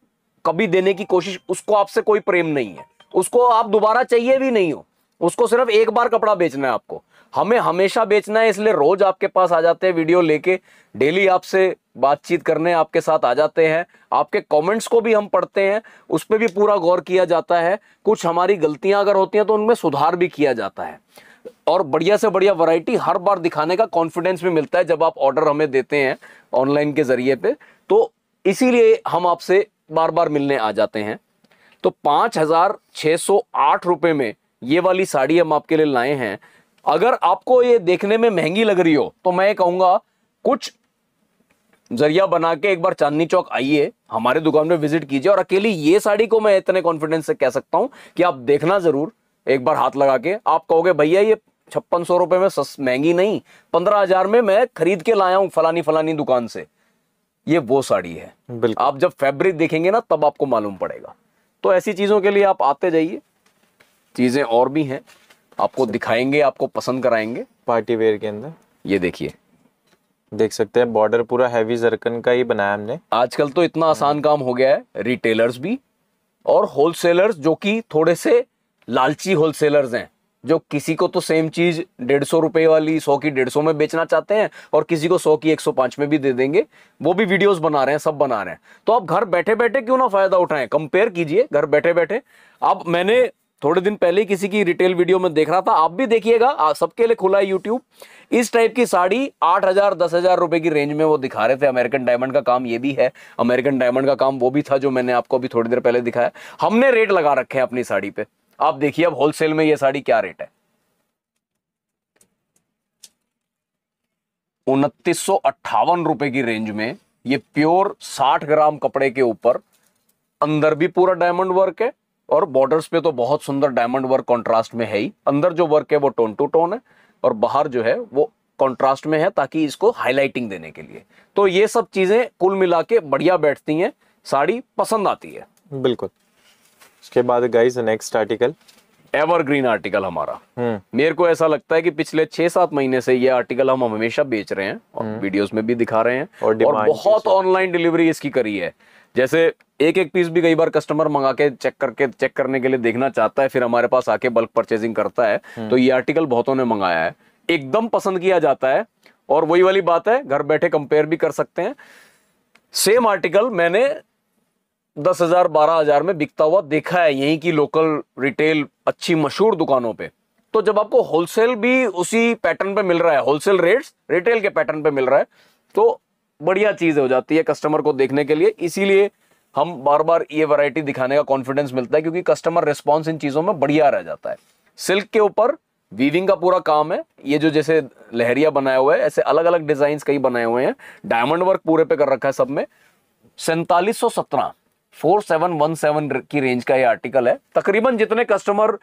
कभी देने की कोशिश, उसको आपसे कोई प्रेम नहीं है, उसको आप दोबारा चाहिए भी नहीं हो, उसको सिर्फ एक बार कपड़ा बेचना है आपको। हमें हमेशा बेचना है, इसलिए रोज आपके पास आ जाते हैं वीडियो लेके, डेली आपसे बातचीत करने आपके साथ आ जाते हैं। आपके कमेंट्स को भी हम पढ़ते हैं, उस पर भी पूरा गौर किया जाता है। कुछ हमारी गलतियां अगर होती हैं तो उनमें सुधार भी किया जाता है, और बढ़िया से बढ़िया वैरायटी हर बार दिखाने का कॉन्फिडेंस भी मिलता है जब आप ऑर्डर हमें देते हैं ऑनलाइन के जरिए पे। तो इसीलिए हम आपसे बार बार मिलने आ जाते हैं। तो 5,608 रुपए में ये वाली साड़ी हम आपके लिए लाए हैं। अगर आपको ये देखने में महंगी लग रही हो तो मैं कहूंगा कुछ जरिया बना के एक बार चांदनी चौक आइए, हमारे दुकान में विजिट कीजिए। और अकेली ये साड़ी को मैं इतने कॉन्फिडेंस से कह सकता हूं कि आप देखना जरूर, एक बार हाथ लगा के। आप कहोगे भैया ये 5600 रुपए में महंगी नहीं, 15,000 में मैं खरीद के लाया हूं फलानी फलानी दुकान से, ये वो साड़ी है। आप जब फैब्रिक देखेंगे ना तब आपको मालूम पड़ेगा। तो ऐसी चीजों के लिए आप आते जाइए, चीजें और भी हैं आपको दिखाएंगे, आपको पसंद कराएंगे। पार्टी वेयर के अंदर ये देखिए, देख सकते हैं बॉर्डर पूरा हैवी जरकन का ही बनाया हमने। आजकल तो इतना आसान काम हो गया है, रिटेलर्स भी और होलसेलर्स जो कि थोड़े से लालची होलसेलर्स हैं, जो किसी को तो सेम चीज 150 रुपए वाली 100 की 150 में बेचना चाहते हैं और किसी को 100 की 105 में भी दे देंगे। वो भी वीडियोस बना रहे हैं, सब बना रहे हैं। तो आप घर बैठे बैठे क्यों ना फायदा उठाएं, कंपेयर कीजिए घर बैठे बैठे। अब मैंने थोड़े दिन पहले किसी की रिटेल वीडियो में देख रहा था, आप भी देखिएगा, सबके लिए खुला है यूट्यूब। इस टाइप की साड़ी 8,000 10,000 रुपए की रेंज में वो दिखा रहे थे। अमेरिकन डायमंड का काम ये भी है, अमेरिकन डायमंड का काम वो भी था जो मैंने आपको अभी थोड़ी देर पहले दिखाया। हमने रेट लगा रखे हैं अपनी साड़ी पे, आप देखिए अब होलसेल में ये साड़ी क्या रेट है। 2,958 रुपए की रेंज में ये प्योर 60 ग्राम कपड़े के ऊपर, अंदर भी पूरा डायमंड वर्क है और बॉर्डर्स पे तो बहुत सुंदर डायमंड वर्क कॉन्ट्रास्ट में है ही। अंदर जो वर्क है वो टोन टू टोन है और बाहर जो है वो कॉन्ट्रास्ट में है ताकि इसको हाईलाइटिंग देने के लिए। तो ये सब चीजें कुल मिला के बढ़िया बैठती हैं, साड़ी पसंद आती है बिल्कुल। उसके बाद guys next article, evergreen article हमारा। मेरे को ऐसा लगता है कि पिछले 6-7 महीने से ये आर्टिकल हम हमेशा बेच रहे हैं और वीडियोस में भी दिखा रहे हैं और बहुत ऑनलाइन डिलीवरी इसकी करी है। जैसे एक एक पीस भी कई बार कस्टमर मंगा के चेक करने के लिए देखना चाहता है, फिर हमारे पास आके बल्क परचेजिंग करता है। तो ये आर्टिकल बहुतों ने मंगाया है, एकदम पसंद किया जाता है। और वही वाली बात है, घर बैठे कंपेयर भी कर सकते हैं। सेम आर्टिकल मैंने 10,000 12,000 में बिकता हुआ देखा है यहीं की लोकल रिटेल अच्छी मशहूर दुकानों पे। तो जब आपको होलसेल भी उसी पैटर्न पे मिल रहा है, होलसेल रेट्स रिटेल के पैटर्न पे मिल रहा है, तो बढ़िया चीज हो जाती है कस्टमर को देखने के लिए। इसीलिए हम बार बार ये वैरायटी दिखाने का कॉन्फिडेंस मिलता है, क्योंकि कस्टमर रिस्पॉन्स इन चीजों में बढ़िया रह जाता है। सिल्क के ऊपर वीविंग का पूरा काम है, ये जो जैसे लहरिया बनाया हुआ है, ऐसे अलग अलग डिजाइन कई बनाए हुए हैं, डायमंड वर्क पूरे पे कर रखा है सब में। 4717 4717 की रेंज का ये आर्टिकल है। तकरीबन जितने कस्टमर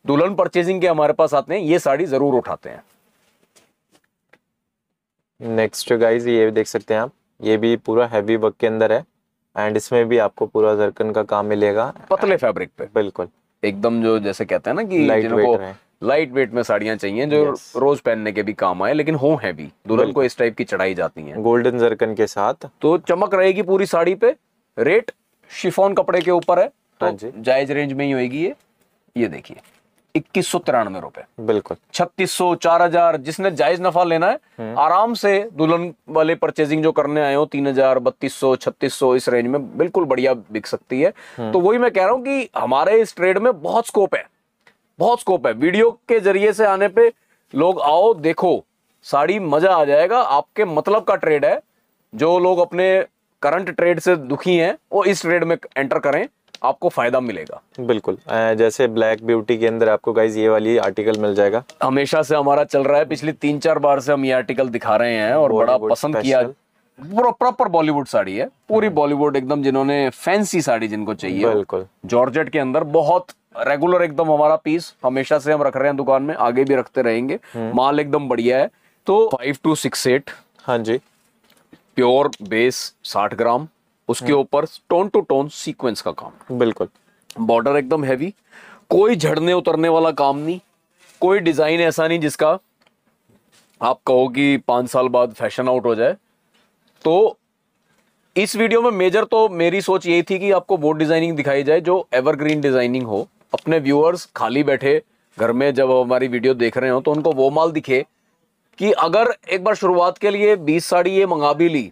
दुल्हन परचेजिंग के हमारे पास आते हैं ये साड़ी जरूर उठाते हैं। नेक्स्ट गाइस ये देख सकते हैं आप, ये भी पूरा हैवी वर्क के अंदर है एंड इसमें भी आपको पूरा जरकन का काम मिलेगा, पतले फैब्रिक पे बिल्कुल एकदम, जो जैसे कहते हैं ना कि लाइट वेट में साड़ियां चाहिए जो रोज पहनने के भी काम आए, लेकिन हो हैवी, दुल्हन को इस टाइप की चढ़ाई जाती हैं गोल्डन जरकन के साथ। तो चमक रहेगी पूरी साड़ी पे। रेट शिफॉन कपड़े के ऊपर है तो जायज रेंज में ही होगी ये देखिए 2,193 रुपए, बिल्कुल 3,600 4,000, जिसने जायज नफा लेना है आराम से दुल्हन वाले परचेजिंग जो करने आए हो 3,000 3,200 3,600 इस रेंज में बिल्कुल बढ़िया बिक सकती है। तो वही मैं कह रहा हूं कि हमारे इस ट्रेड में बहुत स्कोप है, बहुत स्कोप है। वीडियो के जरिए से आने पे लोग आओ देखो साड़ी, मजा आ जाएगा। आपके मतलब का ट्रेड है, जो लोग अपने करंट ट्रेड से दुखी हैं वो इस ट्रेड में एंटर करें, आपको फायदा मिलेगा बिल्कुल। जैसे ब्लैक ब्यूटी के अंदर आपको गाइस ये वाली आर्टिकल मिल जाएगा, हमेशा से हमारा चल रहा है, पिछली 3-4 बार से हम ये आर्टिकल दिखा रहे हैं और बड़ा पसंद किया। प्रॉपर बॉलीवुड साड़ी है, पूरी बॉलीवुड एकदम, जिन्होंने फैंसी साड़ी जिनको चाहिए बिल्कुल जॉर्जेट के अंदर, बहुत रेगुलर एकदम हमारा पीस हमेशा से हम रख रहे हैं दुकान में, आगे भी रखते रहेंगे। माल एकदम बढ़िया है। तो 5268, हाँ जी, प्योर बेस 60 ग्राम, उसके ऊपर टोन टू टोन सीक्वेंस का काम, बिल्कुल बॉर्डर एकदम हैवी, कोई झड़ने उतरने वाला काम नहीं, कोई डिजाइन ऐसा नहीं जिसका आप कहो कि 5 साल बाद फैशन आउट हो जाए। तो इस वीडियो में मेजर तो मेरी सोच यही थी कि आपको वो डिजाइनिंग दिखाई जाए जो एवरग्रीन डिजाइनिंग हो। अपने व्यूअर्स खाली बैठे घर में जब हमारी वीडियो देख रहे हो तो उनको वो माल दिखे कि अगर एक बार शुरुआत के लिए 20 साड़ी ये मंगा भी ली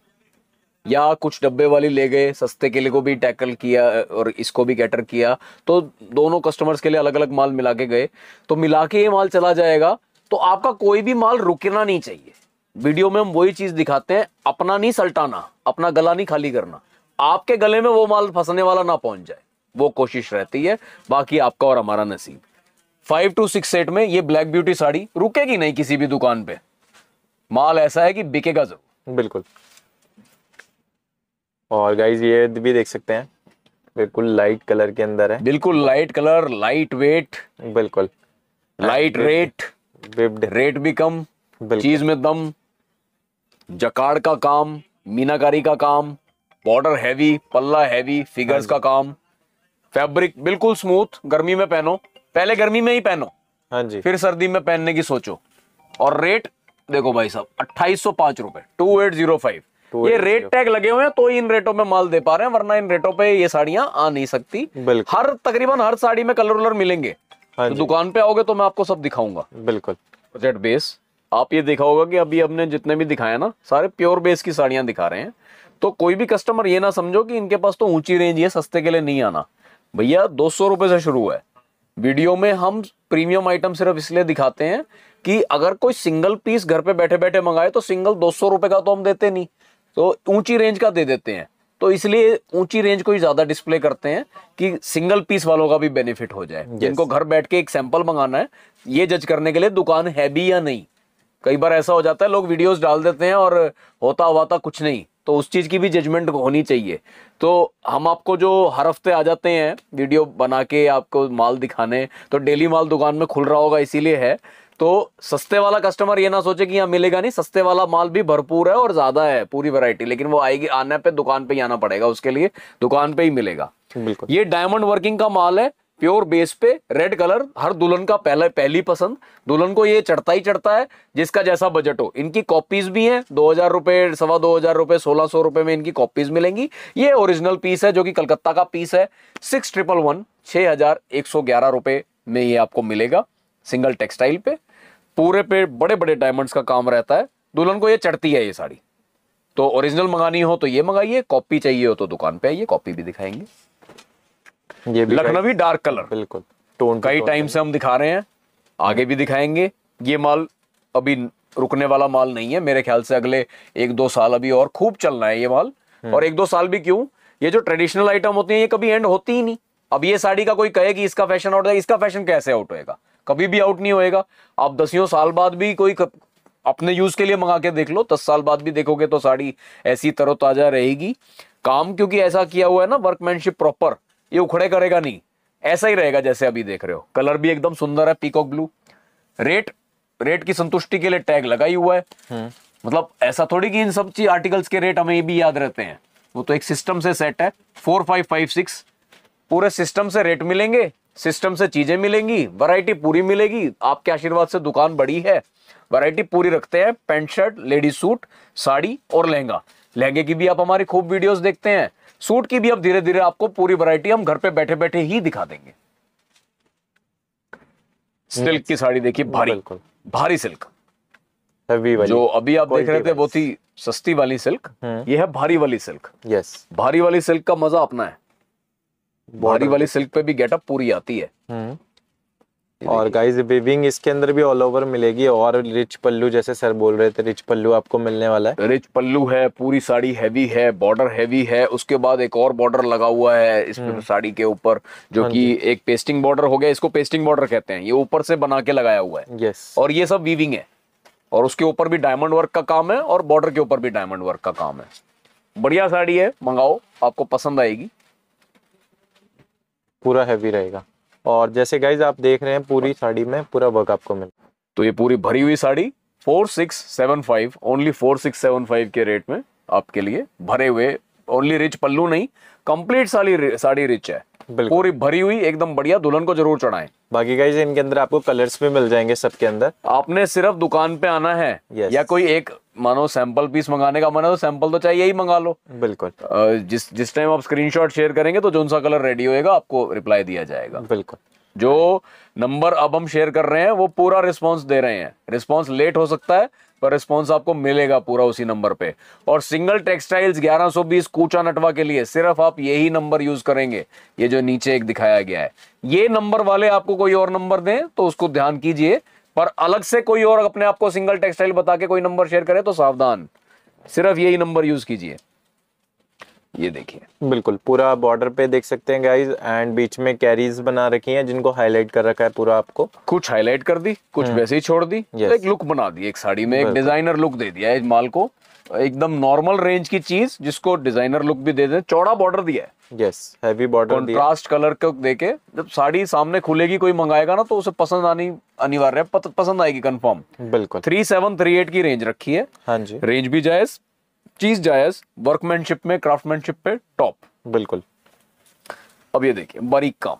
या कुछ डब्बे वाली ले गए, सस्ते के लिए को भी टैकल किया और इसको भी कैटर किया, तो दोनों कस्टमर्स के लिए अलग अलग माल मिला के गए, तो मिला के ये माल चला जाएगा तो आपका कोई भी माल रुकना नहीं चाहिए। वीडियो में हम वही चीज दिखाते हैं, अपना नहीं सल्टाना, अपना गला नहीं खाली करना, आपके गले में वो माल फंसने वाला ना पहुंच जाए, वो कोशिश रहती है। बाकी आपका और हमारा नसीब। 5 to 6 सेट में ये ब्लैक ब्यूटी साड़ी रुकेगी नहीं किसी भी दुकान पे, माल ऐसा है कि बिकेगा जरूर। बिल्कुल। और गाइज ये भी देख सकते हैं, बिल्कुल लाइट कलर के अंदर है, बिल्कुल लाइट कलर, लाइट वेट, बिल्कुल लाइट रेट, विप्ड, रेट भी कम, बिल्कुल। चीज में दम, जकार्ड का काम, मीनाकारी का काम, बॉर्डर हैवी, पल्ला हैवी, फिगर्स का काम, फैब्रिक बिल्कुल स्मूथ। गर्मी में पहनो, पहले गर्मी में ही पहनो, हाँ जी, फिर सर्दी में पहनने की सोचो। और रेट देखो भाई साहब, 2805 रुपए, 2805। ये रेट टैग लगे हुए हैं तो इन रेटों में माल दे पा रहे हैं, वरना इन रेटों पे ये साड़ियां आ नहीं सकती। हर तकरीबन हर साड़ी में कलर वलर मिलेंगे, तो दुकान पे आओगे तो मैं आपको सब दिखाऊंगा। बिल्कुल। जेट बेस, आप ये देखा होगा कि अभी हमने जितने भी दिखाया ना, सारे प्योर बेस की साड़ियां दिखा रहे हैं। तो कोई भी कस्टमर ये ना समझो कि इनके पास तो ऊंची रेंज है, सस्ते के लिए नहीं आना। भैया 200 रुपए से शुरू है। वीडियो में हम प्रीमियम आइटम सिर्फ इसलिए दिखाते हैं कि अगर कोई सिंगल पीस घर पे बैठे बैठे मंगाए तो सिंगल 200 रुपए का तो हम देते नहीं, तो ऊंची रेंज का दे देते हैं। तो इसलिए ऊंची रेंज को ही ज्यादा डिस्प्ले करते हैं कि सिंगल पीस वालों का भी बेनिफिट हो जाए। जिनको घर बैठ के एक सैंपल मंगाना है, ये जज करने के लिए दुकान है भी या नहीं। कई बार ऐसा हो जाता है, लोग वीडियोस डाल देते हैं और होता हुआ कुछ नहीं, तो उस चीज की भी जजमेंट होनी चाहिए। तो हम आपको जो हर हफ्ते आ जाते हैं वीडियो बना के आपको माल दिखाने, तो डेली माल दुकान में खुल रहा होगा इसीलिए है। तो सस्ते वाला कस्टमर ये ना सोचे कि यहाँ मिलेगा नहीं, सस्ते वाला माल भी भरपूर है और ज्यादा है, पूरी वैरायटी, लेकिन वो आएगी, आने पे दुकान पे ही आना पड़ेगा, उसके लिए दुकान पे ही मिलेगा। बिल्कुल। ये डायमंड वर्किंग का माल है, प्योर बेस पे, रेड कलर, हर दुल्हन का पहली पसंद। दुल्हन को ये चढ़ता ही चढ़ता है, जिसका जैसा बजट हो। इनकी कॉपीज भी हैं, 2000 रुपए, 2500 रुपए, 1600 रुपए में इनकी कॉपीज मिलेंगी। ये ओरिजिनल पीस है जो कि कलकत्ता का पीस है। 6111, 6111 रुपए में ये आपको मिलेगा सिंगल टेक्सटाइल पे। पूरे पे बड़े बड़े डायमंड्स का काम रहता है। दुल्हन को ये चढ़ती है ये साड़ी। तो ओरिजिनल मंगानी हो तो ये मंगाइए, कॉपी चाहिए हो तो दुकान पे आइए, कॉपी भी दिखाएंगे। ये भी लखनवी डार्क कलर, बिल्कुल टोन, कई टाइम से हम दिखा रहे हैं, आगे भी दिखाएंगे। ये माल अभी रुकने वाला माल नहीं है, मेरे ख्याल से अगले 1-2 साल अभी और खूब चलना है ये माल। और 1-2 साल भी क्यों, ये जो ट्रेडिशनल आइटम होती है ये कभी एंड होती ही नहीं। अब ये साड़ी का कोई कहे कि इसका फैशन आउट है, इसका फैशन कैसे आउट होएगा, कभी भी आउट नहीं होएगा। आप 10 साल बाद भी कोई अपने यूज के लिए मंगा के देख लो, 10 साल बाद भी देखोगे तो साड़ी ऐसी तरोताजा रहेगी। काम क्योंकि ऐसा किया हुआ है ना, वर्कमैनशिप प्रॉपर, ये उखड़े करेगा नहीं, ऐसा ही रहेगा जैसे अभी देख रहे हो। कलर भी एकदम सुंदर है, पीकॉक ब्लू। रेट की संतुष्टि के लिए टैग लगा ही हुआ है। मतलब ऐसा थोड़ी कि इन सब चीज आर्टिकल्स के रेट हमें भी याद रहते हैं, वो तो एक सिस्टम से सेट है। 4556 पूरे सिस्टम से रेट मिलेंगे, सिस्टम से चीजें मिलेंगी, वैरायटी पूरी मिलेगी। आपके आशीर्वाद से दुकान बड़ी है, वैरायटी पूरी रखते हैं। Pant shirt, ladies suit, sari और लहंगा। लहंगे की भी आप हमारी खूब वीडियोस देखते हैं, सूट की भी अब धीरे धीरे आपको पूरी वैरायटी हम घर पे बैठे बैठे ही दिखा देंगे। सिल्क की साड़ी देखिए, भारी भारी सिल्क, जो अभी आप देख रहे थे वो थी सस्ती वाली सिल्क, ये है भारी वाली सिल्क। यस, भारी वाली सिल्क का मजा अपना है। भारी वाली सिल्क पे भी गेटअप पूरी आती है। और गाइस वीविंग इसके अंदर भी ऑल ओवर मिलेगी, और रिच पल्लू, जैसे सर बोल रहे थे, रिच पल्लू आपको मिलने वाला है। रिच पल्लू है, पूरी साड़ी हैवी है, बॉर्डर हैवी है, उसके बाद एक और बॉर्डर लगा हुआ है इस साड़ी के ऊपर, जो कि एक पेस्टिंग बॉर्डर हो गया, इसको पेस्टिंग बॉर्डर कहते हैं। ये ऊपर से बना के लगाया हुआ है। यस। और ये सब वीविंग है, और उसके ऊपर भी डायमंड वर्क का काम है, और बॉर्डर के ऊपर भी डायमंड वर्क का काम है। बढ़िया साड़ी है, मंगाओ, आपको पसंद आएगी। पूरा हैवी रहेगा। और जैसे गाइज आप देख रहे हैं पूरी साड़ी में पूरा वर्क आपको मिल, तो ये पूरी भरी हुई साड़ी 4675, ओनली 4675 के रेट में आपके लिए भरे हुए। ओनली रिच पल्लू नहीं, कंप्लीट साड़ी रिच है। बिल्कुल। पूरी भरी हुई एकदम बढ़िया, दुल्हन को जरूर चढ़ाएं। बाकी गाइस इनके अंदर आपको कलर्स भी मिल जाएंगे सबके अंदर। आपने सिर्फ दुकान पे आना है, Yes. या कोई एक मानो सैंपल पीस मंगाने का मन है तो सैंपल तो चाहिए ही, मंगा लो। बिल्कुल जिस टाइम आप स्क्रीनशॉट शेयर करेंगे तो जोन सा कलर रेडी होएगा आपको रिप्लाई दिया जाएगा। बिल्कुल। जो नंबर अब हम शेयर कर रहे हैं वो पूरा रिस्पांस दे रहे हैं। रिस्पांस लेट हो सकता है पर रिस्पांस आपको मिलेगा पूरा उसी नंबर पे। और सिंगल टेक्सटाइल्स 1120 कूचा नटवा के लिए सिर्फ आप यही नंबर यूज करेंगे, ये जो नीचे एक दिखाया गया है। ये नंबर वाले आपको कोई और नंबर दें तो उसको ध्यान कीजिए, पर अलग से कोई और अपने आप को सिंगल टेक्सटाइल बता के कोई नंबर शेयर करे तो सावधान, सिर्फ यही नंबर यूज कीजिए। ये देखिए बिल्कुल पूरा बॉर्डर पे देख सकते हैं गाइस, एंड बीच में कैरीज बना रखी हैं जिनको हाईलाइट कर रखा है पूरा आपको। कुछ हाईलाइट कर दी, कुछ वैसे ही छोड़ दी, तो एक लुक बना दी, एक साड़ी में एक डिजाइनर लुक दे दिया है माल को। एकदम नॉर्मल रेंज की चीज जिसको डिजाइनर लुक भी दे दे। चौड़ा बॉर्डर दिया है, यस हैवी बॉर्डर दिया, कॉन्ट्रास्ट कलर को देके जब साड़ी सामने खुलेगी कोई मंगाएगा ना तो उसे पसंद आनी अनिवार्य है, पसंद आएगी कंफर्म। बिल्कुल 3738 की रेंज रखी है। हाँ जी रेंज भी जायज, चीज जायज, वर्कमैनशिप में क्राफ्टमैनशिप पे टॉप। बिल्कुल। अब ये देखिए बारीक काम,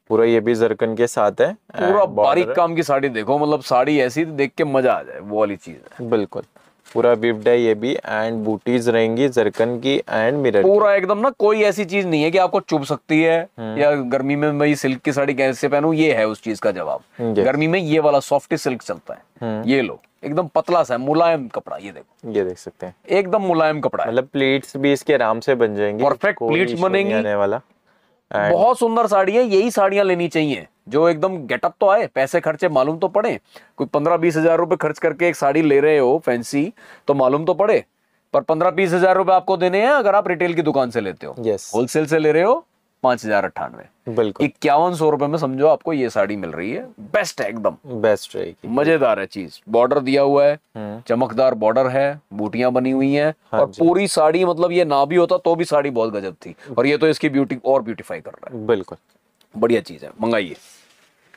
पूरा ये भी जरकन के साथ है, पूरा and border बारीक है। काम की साड़ी देखो, मतलब साड़ी ऐसी देख के मजा आ जाए, वो वाली चीज है। बिल्कुल पूरा विप्ड है ये भी, एंड बूटीज रहेंगी जरकन की एंड मिरर पूरा एकदम ना, कोई ऐसी चीज नहीं है कि आपको चुभ सकती है या गर्मी में मैं सिल्क की साड़ी कैसे पहनूं, ये है उस चीज का जवाब। Yes. गर्मी में ये वाला सॉफ्टी सिल्क चलता है। ये लो एकदम पतला सा है, मुलायम कपड़ा, ये देखो ये देख सकते हैं, एकदम मुलायम कपड़ा है। मतलब प्लीट्स भी इसके आराम से बन जाएंगी, Perfect कोई pleats issue नहीं बनेंगी। आने वाला। And बहुत सुंदर साड़ी है, यही साड़ियां लेनी चाहिए जो एकदम गेटअप तो आए, पैसे खर्चे मालूम तो पड़े। कोई 15-20 हजार रुपए खर्च करके एक साड़ी ले रहे हो फैंसी तो मालूम तो पड़े, पर 15-20 हजार रुपए आपको देने हैं अगर आप रिटेल की दुकान से लेते हो। Yes. होलसेल से ले रहे हो 5098, बिल्कुल 5100 रुपए में समझो आपको ये साड़ी मिल रही है। बेस्ट है, एकदम बेस्ट रहेगी। मजेदार है चीज। बॉर्डर दिया हुआ है, चमकदार बॉर्डर है, बूटियां बनी हुई हैं, और पूरी साड़ी मतलब ये ना भी होता तो भी साड़ी बहुत गजब थी, और ये तो इसकी ब्यूटी और ब्यूटीफाई कर रहा है। बिल्कुल बढ़िया चीज है, मंगाइए।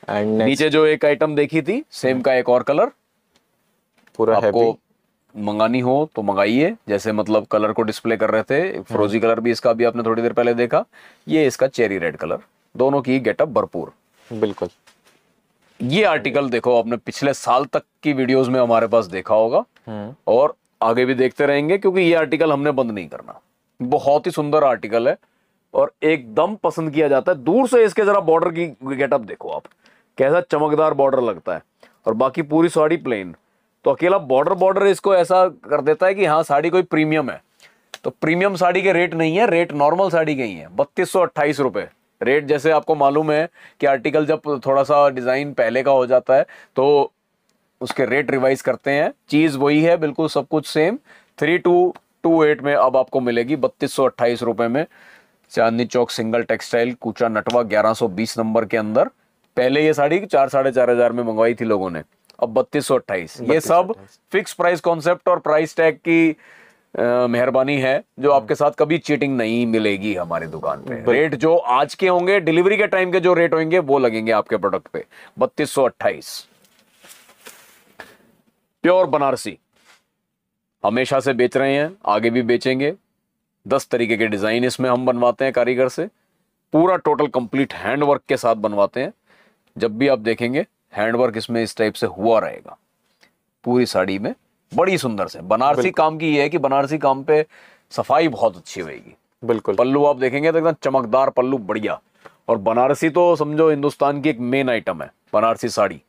एंड नीचे जो एक आइटम देखी थी सेम का एक और कलर पूरा आपको हैवी, मंगानी हो तो मंगाइए। जैसे मतलब कलर को डिस्प्ले कर रहे थे, फ्रोजी कलर भी इसका भी आपने थोड़ी देर पहले देखा, ये इसका चेरी रेड कलर, दोनों की गेटअप भरपूर। बिल्कुल ये आर्टिकल देखो आपने पिछले साल तक की वीडियोस में हमारे पास देखा होगा, और आगे भी देखते रहेंगे क्योंकि ये आर्टिकल हमने बंद नहीं करना। बहुत ही सुंदर आर्टिकल है और एकदम पसंद किया जाता है। दूर से इसके जरा बॉर्डर की गेटअप देखो आप, कैसा चमकदार बॉर्डर लगता है, और बाकी पूरी साड़ी प्लेन। तो अकेला बॉर्डर इसको ऐसा कर देता है कि हाँ साड़ी कोई प्रीमियम है। तो प्रीमियम साड़ी के रेट नहीं है, रेट नॉर्मल साड़ी के ही है। 3228 रुपए रेट। जैसे आपको मालूम है कि आर्टिकल जब थोड़ा सा डिजाइन पहले का हो जाता है तो उसके रेट रिवाइज करते हैं, चीज वही है बिल्कुल, सब कुछ सेम। 3228 में अब आपको मिलेगी 3228 रुपए में। चांदनी चौक सिंगल टेक्सटाइल कूचा नटवा 1120 नंबर के अंदर। पहले ये साड़ी 4-4.5 में मंगवाई थी लोगों ने, अब 3228। ये सब फिक्स प्राइस कॉन्सेप्ट और प्राइस टैग की मेहरबानी है जो आपके साथ कभी चीटिंग नहीं मिलेगी हमारी दुकान पे। रेट जो आज के होंगे, डिलीवरी के टाइम के जो रेट होंगे वो लगेंगे आपके प्रोडक्ट पे। 3228 प्योर बनारसी हमेशा से बेच रहे हैं, आगे भी बेचेंगे। 10 तरीके के डिजाइन इसमें हम बनवाते हैं कारीगर से, पूरा टोटल कंप्लीट हैंडवर्क के साथ बनवाते हैं। जब भी आप देखेंगे हैंडवर्क इसमें इस टाइप से हुआ रहेगा पूरी साड़ी में, बड़ी सुंदर से। बनारसी काम की ये है कि बनारसी काम पे सफाई बहुत अच्छी होगी। बिल्कुल पल्लू आप देखेंगे तो एकदम चमकदार पल्लू, बढ़िया। और बनारसी तो समझो हिंदुस्तान की एक मेन आइटम है बनारसी साड़ी।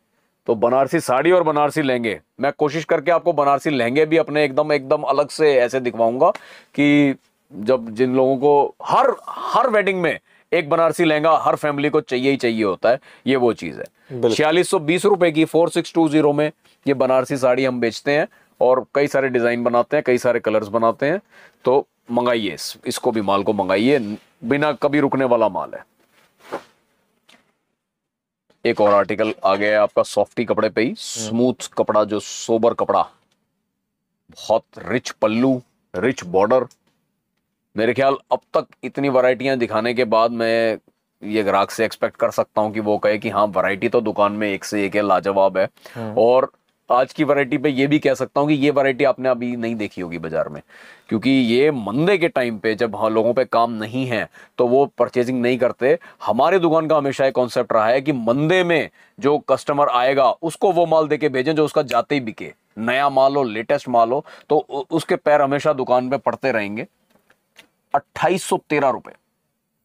तो बनारसी साड़ी और बनारसी लहंगे, मैं कोशिश करके आपको बनारसी लहंगे भी अपने एकदम अलग से ऐसे दिखवाऊंगा कि जब जिन लोगों को हर वेडिंग में एक बनारसी लहंगा हर फैमिली को चाहिए ही चाहिए होता है, ये वो चीज है। 4620 रुपए की 4620 में ये बनारसी साड़ी हम बेचते हैं, और कई सारे डिजाइन बनाते हैं, कई सारे कलर्स बनाते हैं। तो मंगाइए इसको भी, माल को मंगाइए, बिना कभी रुकने वाला माल है। एक और आर्टिकल आ गया है आपका सॉफ्टी कपड़े पे ही, स्मूथ कपड़ा, जो सोबर कपड़ा, बहुत रिच पल्लू, रिच बॉर्डर। मेरे ख्याल अब तक इतनी वैरायटियां दिखाने के बाद मैं ये ग्राहक से एक्सपेक्ट कर सकता हूं कि वो कहे कि हाँ वैरायटी तो दुकान में एक से एक है, लाजवाब है। और आज की वैरायटी पे ये भी कह सकता हूँ कि ये वैरायटी आपने अभी नहीं देखी होगी बाजार में, क्योंकि ये मंदे के टाइम पे जब हाँ लोगों पे काम नहीं है तो वो परचेजिंग नहीं करते। हमारे दुकान का हमेशा एक कॉन्सेप्ट रहा है कि मंदे में जो कस्टमर आएगा उसको वो माल देके भेजें जो उसका जाते ही बिके, नया माल हो, लेटेस्ट माल हो, तो उसके पैर हमेशा दुकान पे पड़ते रहेंगे। 2813 रुपए,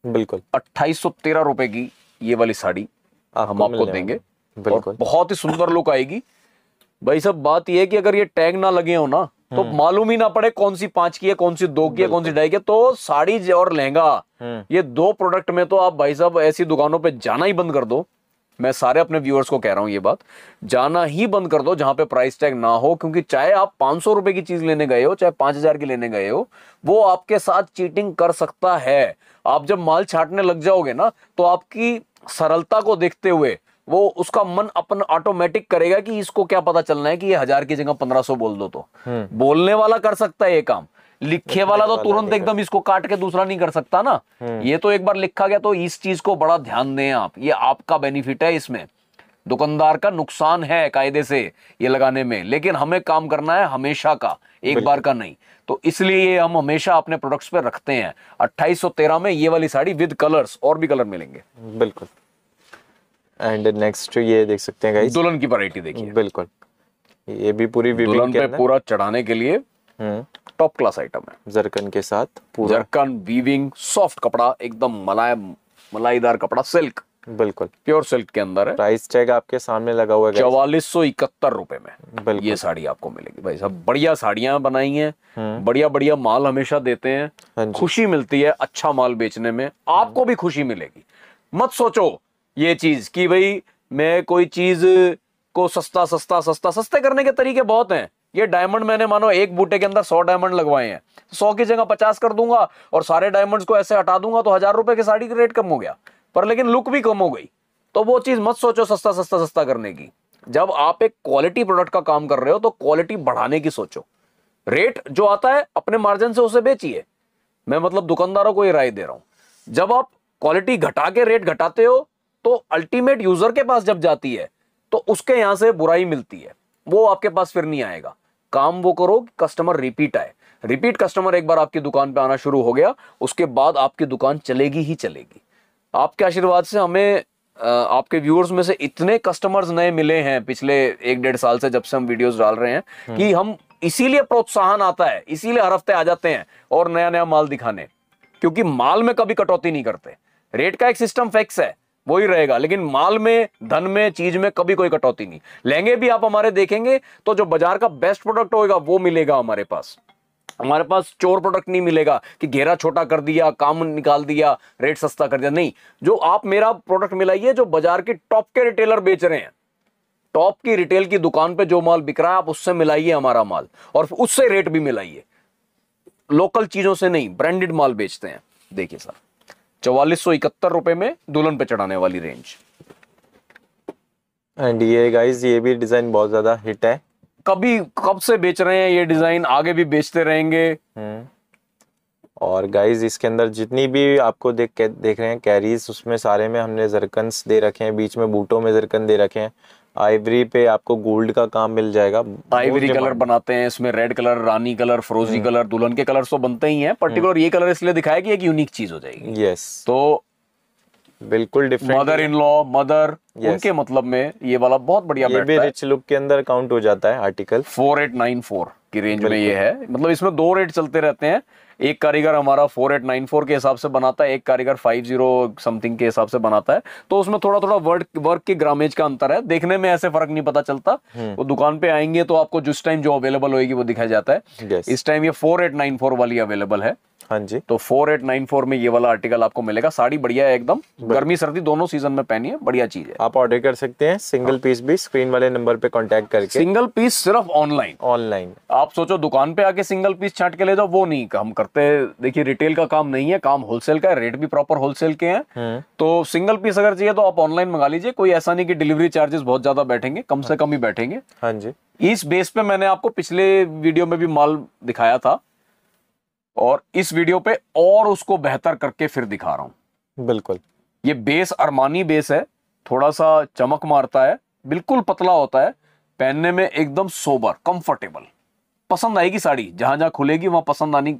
बिल्कुल 2813 रुपए की ये वाली साड़ी हम आपको देंगे और बिल्कुल। बहुत ही सुंदर लुक आएगी। भाई सब बात यह है कि अगर ये टैग ना लगे हो ना तो मालूम ही ना पड़े कौन सी 5 की है, कौन सी 2 की है, कौन सी 2.5 की है। तो साड़ी और लहंगा, ये 2 प्रोडक्ट में तो आप भाई साहब ऐसी दुकानों पे जाना ही बंद कर दो। मैं सारे अपने व्यूअर्स को कह रहा हूं ये बात, जाना ही बंद कर दो जहां पे प्राइस टैग ना हो, क्योंकि चाहे आप 500 रुपए की चीज लेने गए हो, चाहे 5000 की लेने गए हो, वो आपके साथ चीटिंग कर सकता है। आप जब माल छांटने लग जाओगे ना तो आपकी सरलता को देखते हुए वो उसका मन अपन ऑटोमेटिक करेगा कि इसको क्या पता चलना है कि ये 1000 की जगह 1500 बोल दो। तो बोलने वाला कर सकता है ये काम, लिखे वाला तो तुरंत एकदम इसको काट के दूसरा नहीं कर सकता ना। ये तो एक बार लिखा गया, तो इस चीज को बड़ा ध्यान दें आप, ये आपका बेनिफिट है, इसमें दुकानदार का नुकसान है कायदे से ये लगाने में, लेकिन हमें काम करना है हमेशा का, एक बार का नहीं। तो इसलिए ये हम हमेशा अपने प्रोडक्ट्स पे रखते हैं। 2813 में ये वाली साड़ी विद कलर्स, और भी कलर मिलेंगे। बिल्कुल। एंड नेक्स्ट ये देख सकते हैं गाइस, दुल्हन की वैरायटी देखिए। बिल्कुल, ये भी पूरी दुल्हन पे पूरा चढ़ाने के लिए टॉप क्लास आइटम है, जरकन के साथ पूरा जरकन वीविंग सॉफ्ट कपड़ा, एकदम मलाईदार कपड़ा, सिल्क, बिल्कुल प्योर सिल्क के अंदर है। प्राइस टैग आपके सामने लगा हुआ है 4471 रुपए में बिल्कुल। ये साड़ी आपको मिलेगी। भाई साहब बढ़िया साड़ियां बनाई हैं, बढ़िया बढ़िया माल हमेशा देते हैं, खुशी मिलती है अच्छा माल बेचने में, आपको भी खुशी मिलेगी। मत सोचो ये चीज कि भाई मैं कोई चीज को सस्ते करने के तरीके बहुत हैं। ये डायमंड मैंने मानो एक बूटे के अंदर 100 डायमंड लगवाए हैं, 100 की जगह 50 कर दूंगा और सारे डायमंड्स को ऐसे हटा दूंगा तो 1000 रुपए की साड़ी का रेट कम हो गया, पर लेकिन लुक भी कम हो गई। तो वो चीज मत सोचो सस्ता करने की। जब आप एक क्वालिटी प्रोडक्ट का काम कर रहे हो तो क्वालिटी बढ़ाने की सोचो। रेट जो आता है अपने मार्जिन से उसे बेचिए। मैं मतलब दुकानदारों को ये राय दे रहा हूं, जब आप क्वालिटी घटा के रेट घटाते हो तो अल्टीमेट यूजर के पास जब जाती है तो उसके यहां से बुराई मिलती है, वो आपके पास फिर नहीं आएगा। काम वो करो कि कस्टमर रिपीट आए। रिपीट कस्टमर एक बार आपकी दुकान पे आना शुरू हो गया, उसके बाद आपकी दुकान चलेगी ही चलेगी। आपके आशीर्वाद से हमें आपके व्यूअर्स में से इतने कस्टमर्स नए मिले हैं पिछले 1-1.5 साल से, जब से हम वीडियोस डाल रहे हैं, कि हम इसीलिए प्रोत्साहन आता है, इसीलिए हर हफ्ते आ जाते हैं और नया नया माल दिखाने, क्योंकि माल में कभी कटौती नहीं करते। रेट का एक सिस्टम फिक्स है, वही रहेगा, लेकिन माल में, धन में, चीज में कभी कोई कटौती नहीं। लहंगे भी आप हमारे देखेंगे तो जो बाजार का बेस्ट प्रोडक्ट होगा वो मिलेगा हमारे पास। हमारे पास चोर प्रोडक्ट नहीं मिलेगा कि घेरा छोटा कर दिया, काम निकाल दिया, रेट सस्ता कर दिया, नहीं। जो आप मेरा प्रोडक्ट मिलाइए जो बाजार के टॉप के रिटेलर बेच रहे हैं, टॉप की रिटेल की दुकान पे जो माल बिक रहा है आप उससे मिलाइए हमारा माल, और उससे रेट भी मिलाइए। लोकल चीजों से नहीं, ब्रांडेड माल बेचते हैं। देखिए सर 4471 रुपए में दुल्हन पे चढ़ाने वाली रेंज। एंड ये गाइस, ये भी डिजाइन बहुत ज्यादा हिट है, कब से बेच रहे हैं ये डिजाइन, आगे भी बेचते रहेंगे। और गाइस इसके अंदर जितनी भी आपको देख रहे हैं कैरीज, उसमें सारे में हमने जरकन्स दे रखे हैं, बीच में बूटों में जरकन दे रखे हैं। आइवरी पे आपको गोल्ड का काम मिल जाएगा, आइवरी कलर बनाते हैं इसमें, रेड कलर, रानी कलर, फ्रोजी कलर, दुल्हन के कलर तो बनते ही हैं। पर्टिकुलर ये कलर इसलिए दिखाया कि एक यूनिक चीज हो जाएगी। यस, तो बिल्कुल different. Mother in law, mother, उनके मतलब में ये वाला बहुत बढ़िया बैठता है। ये भी रिच लुक के अंदर काउंट हो जाता है आर्टिकल। 4894 की रेंज में ये है। मतलब इसमें 2 रेट चलते रहते हैं, एक कारीगर हमारा 4894 के हिसाब से बनाता है, एक कारीगर 50 समथिंग के हिसाब से बनाता है। तो उसमें थोड़ा थोड़ा वर्क की ग्रामेज का अंतर है, देखने में ऐसे फर्क नहीं पता चलता। वो दुकान पे आएंगे तो आपको जिस टाइम जो अवेलेबल होगी वो दिखाया जाता है। इस टाइम ये 4894 वाली अवेलेबल है। हाँ जी, तो 4894 में ये वाला आर्टिकल आपको मिलेगा। साड़ी बढ़िया है एकदम, गर्मी सर्दी दोनों सीजन में पहनी है, बढ़िया चीज है। आप ऑर्डर कर सकते हैं सिंगल पीस भी, स्क्रीन वाले नंबर पे कांटेक्ट करके। सिंगल पीस सिर्फ ऑनलाइन। आप सोचो दुकान पे आके सिंगल पीस छांट के ले जाओ, वो नहीं हम करते। देखिए रिटेल का काम नहीं है, काम होलसेल का है, रेट भी प्रॉपर होलसेल के हैं। तो सिंगल पीस अगर चाहिए तो आप ऑनलाइन मंगा लीजिए। कोई ऐसा नहीं कि डिलीवरी चार्जेस बहुत ज्यादा बैठेंगे, कम से कम ही बैठेंगे। हाँ जी, इस बेस पे मैंने आपको पिछले वीडियो में भी माल दिखाया था और इस वीडियो पे और उसको बेहतर करके फिर दिखा रहा हूं। बिल्कुल, ये बेस अरमानी बेस है, थोड़ा सा चमक मारता है, बिल्कुल पतला होता है, पहनने में एकदम सोबर, कंफर्टेबल, पसंद आएगी साड़ी, जहां जहां खुलेगी वहां पसंद आनी,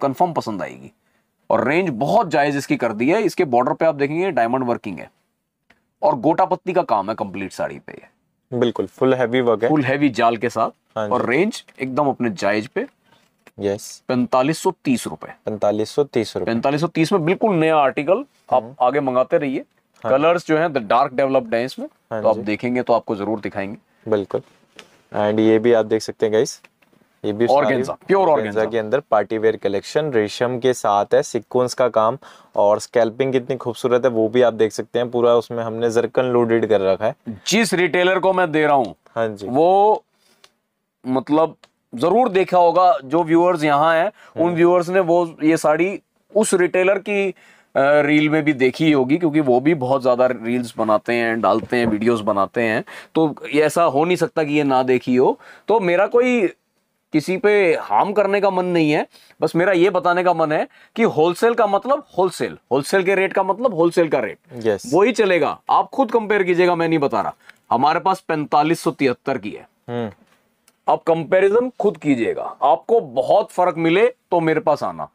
कंफर्म पसंद आएगी। और रेंज बहुत जायज इसकी कर दी है। इसके बॉर्डर पे आप देखेंगे डायमंड वर्किंग है और गोटा पत्ती का काम है कंप्लीट साड़ी पे। बिल्कुल फुल हैवी वर्क है, फुल हैवी जाल के साथ। हाँ और रेंज एकदम अपने जायज पे, यस 4530 रुपए। 4530 रुपए। 4530 में बिल्कुल नया आर्टिकल, आप आगे मंगाते रहिए। कलर्स जो हैं डार्क डेवलप्ड हैं इसमें, तो आप देखेंगे तो आपको जरूर दिखाएंगे। बिल्कुल। एंड ये भी आप देख सकते हैं गाइस, ये भी ऑर्गेन्जा, प्योर ऑर्गेन्जा के अंदर पार्टी वेयर कलेक्शन, रेशम के साथ है, सीक्वेंस का काम और स्कैल्पिंग कितनी खूबसूरत है वो भी आप देख सकते हैं। पूरा उसमें हमने जरकन लोडेड कर रखा है। जिस रिटेलर को मैं दे रहा हूँ, हाँ जी, वो मतलब जरूर देखा होगा, जो व्यूअर्स यहाँ हैं उन व्यूअर्स ने वो ये साड़ी उस रिटेलर की रील में भी देखी होगी, क्योंकि वो भी बहुत ज्यादा रील्स बनाते हैं, डालते हैं, वीडियोस बनाते हैं, तो ये ऐसा हो नहीं सकता कि ये ना देखी हो। तो मेरा कोई किसी पे हार्म करने का मन नहीं है, बस मेरा ये बताने का मन है कि होलसेल का मतलब होलसेल, होलसेल के रेट का मतलब होलसेल का रेट, यस वही चलेगा। आप खुद कंपेयर कीजिएगा, मैं नहीं बता रहा। हमारे पास 4573 की है, आप कंपैरिजन खुद कीजिएगा। आपको बहुत फर्क मिले तो मेरे पास आना,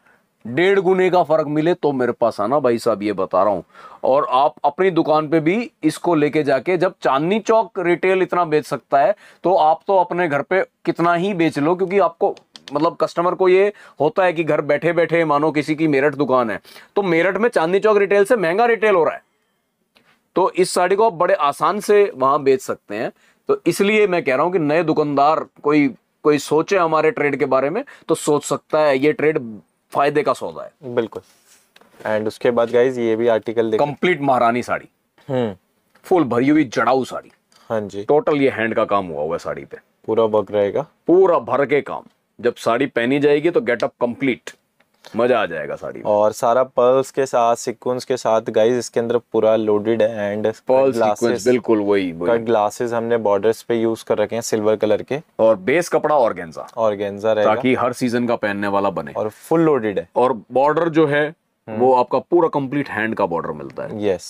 1.5 गुने का फर्क मिले तो मेरे पास आना भाई साहब, ये बता रहा हूं। और आप अपनी दुकान पे भी इसको लेके जाके, जब चांदनी चौक रिटेल इतना बेच सकता है तो आप तो अपने घर पे कितना ही बेच लो, क्योंकि आपको मतलब कस्टमर को ये होता है कि घर बैठे बैठे, मानो किसी की मेरठ दुकान है तो मेरठ में चांदनी चौक रिटेल से महंगा रिटेल हो रहा है, तो इस साड़ी को आप बड़े आसान से वहां बेच सकते हैं। तो इसलिए मैं कह रहा हूं कि नए दुकानदार कोई सोचे हमारे ट्रेड के बारे में तो सोच सकता है, ये ट्रेड फायदे का सौदा है। बिल्कुल। एंड उसके बाद गाइज ये भी आर्टिकल देखो, कंप्लीट महारानी साड़ी, फुल भरी हुई जड़ाऊ साड़ी, हाँ जी, टोटल ये हैंड का काम हुआ है साड़ी पे, पूरा वर्क रहेगा, पूरा भर के काम। जब साड़ी पहनी जाएगी तो गेटअप कंप्लीट, मजा आ जाएगा साड़ी में। और सारा पर्ल्स के साथ, सीक्वेंस के साथ गाइज इसके अंदर पूरा लोडेड है। एंड पर्ल सीक्वेंस बिल्कुल वही कट ग्लासेस हमने बॉर्डर्स पे यूज कर रखे हैं सिल्वर कलर के, और बेस कपड़ा ऑर्गेन्जा, ऑर्गेन्जा रहेगा, ताकि हर सीजन का पहनने वाला बने। और फुल लोडेड है। और बॉर्डर जो है वो आपका पूरा कंप्लीट हैंड का बॉर्डर मिलता है। यस,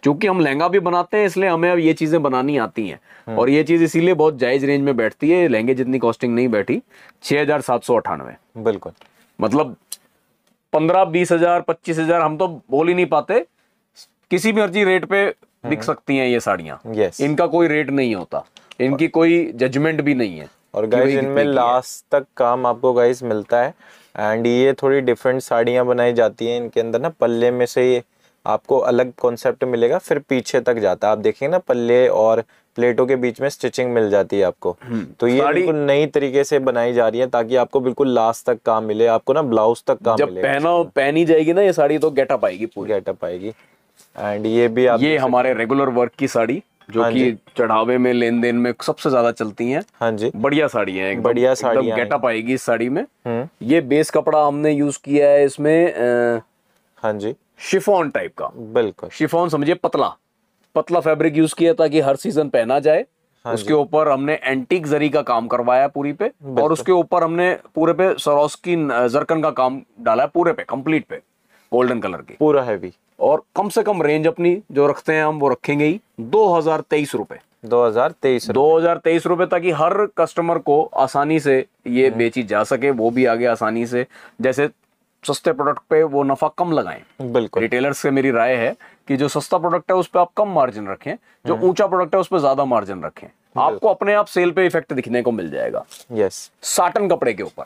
क्योंकि हम लहंगा भी बनाते हैं इसलिए हमें अब ये चीजें बनानी आती हैं, और ये चीज इसीलिए बहुत जायज रेंज में बैठती है। लहंगे जितनी कॉस्टिंग नहीं बैठी, 6798, बिल्कुल, मतलब 15-20 हजार 25 हजार हम तो बोल ही नहीं पाते, किसी भी मर्जी रेट पे बिक सकती हैं ये साड़ियां। यस, इनका कोई रेट नहीं होता, इनकी कोई जजमेंट भी नहीं है। और गाइस इनमें लास्ट तक काम आपको गाइस मिलता है। एंड ये थोड़ी डिफरेंट साड़ियां बनाई जाती हैं इनके अंदर ना, पल्ले में से ये आपको अलग कॉन्सेप्ट मिलेगा, फिर पीछे तक जाता है। आप देखेंगे ना, पल्ले और प्लेटों के बीच में स्टिचिंग मिल जाती है आपको। तो ये बिल्कुल नई तरीके से बनाई जा रही है ताकि आपको बिल्कुल लास्ट तक काम मिले, आपको ना ब्लाउज तक काम मिले। जब पहनी जाएगी ना ये साड़ी तो गेटअप आएगी, पूरी गेटअप आएगी। एंड ये भी आप ये हमारे रेगुलर वर्क की साड़ी, जो कि चढ़ावे में, लेन देन में सबसे ज्यादा चलती हैं। हाँ जी, बढ़िया साड़ी है, बढ़िया साड़ी है, गेटअप आएगी इस साड़ी में। ये बेस कपड़ा हमने यूज किया है इसमें, हाँ जी, शिफॉन टाइप का। बिल्कुल, शिफॉन समझिए, पतला फैब्रिक यूज किया ताकि हर सीजन पहना जाए। उसके ऊपर हमने एंटीक जरी का काम करवाया पूरी पे, और उसके ऊपर हमने पूरे पे सरोस्की जरकन का काम डाला है, पूरे पे कंप्लीट पे गोल्डन कलर की, पूरा हैवी। और कम से कम रेंज अपनी जो रखते हैं हम वो रखेंगे ही 2023 रुपए, 2023 रुपए, ताकि हर कस्टमर को आसानी से ये बेची जा सके, वो भी आगे आसानी से। जैसे सस्ते प्रोडक्ट पे वो नफा कम लगाएं। बिल्कुल, रिटेलर्स से मेरी राय है कि जो सस्ता प्रोडक्ट है उस पे आप कम मार्जिन रखें, जो ऊंचा प्रोडक्ट है उस पे ज्यादा मार्जिन रखें, आपको अपने आप सेल पे इफेक्ट दिखने को मिल जाएगा। यस, साटन कपड़े के ऊपर,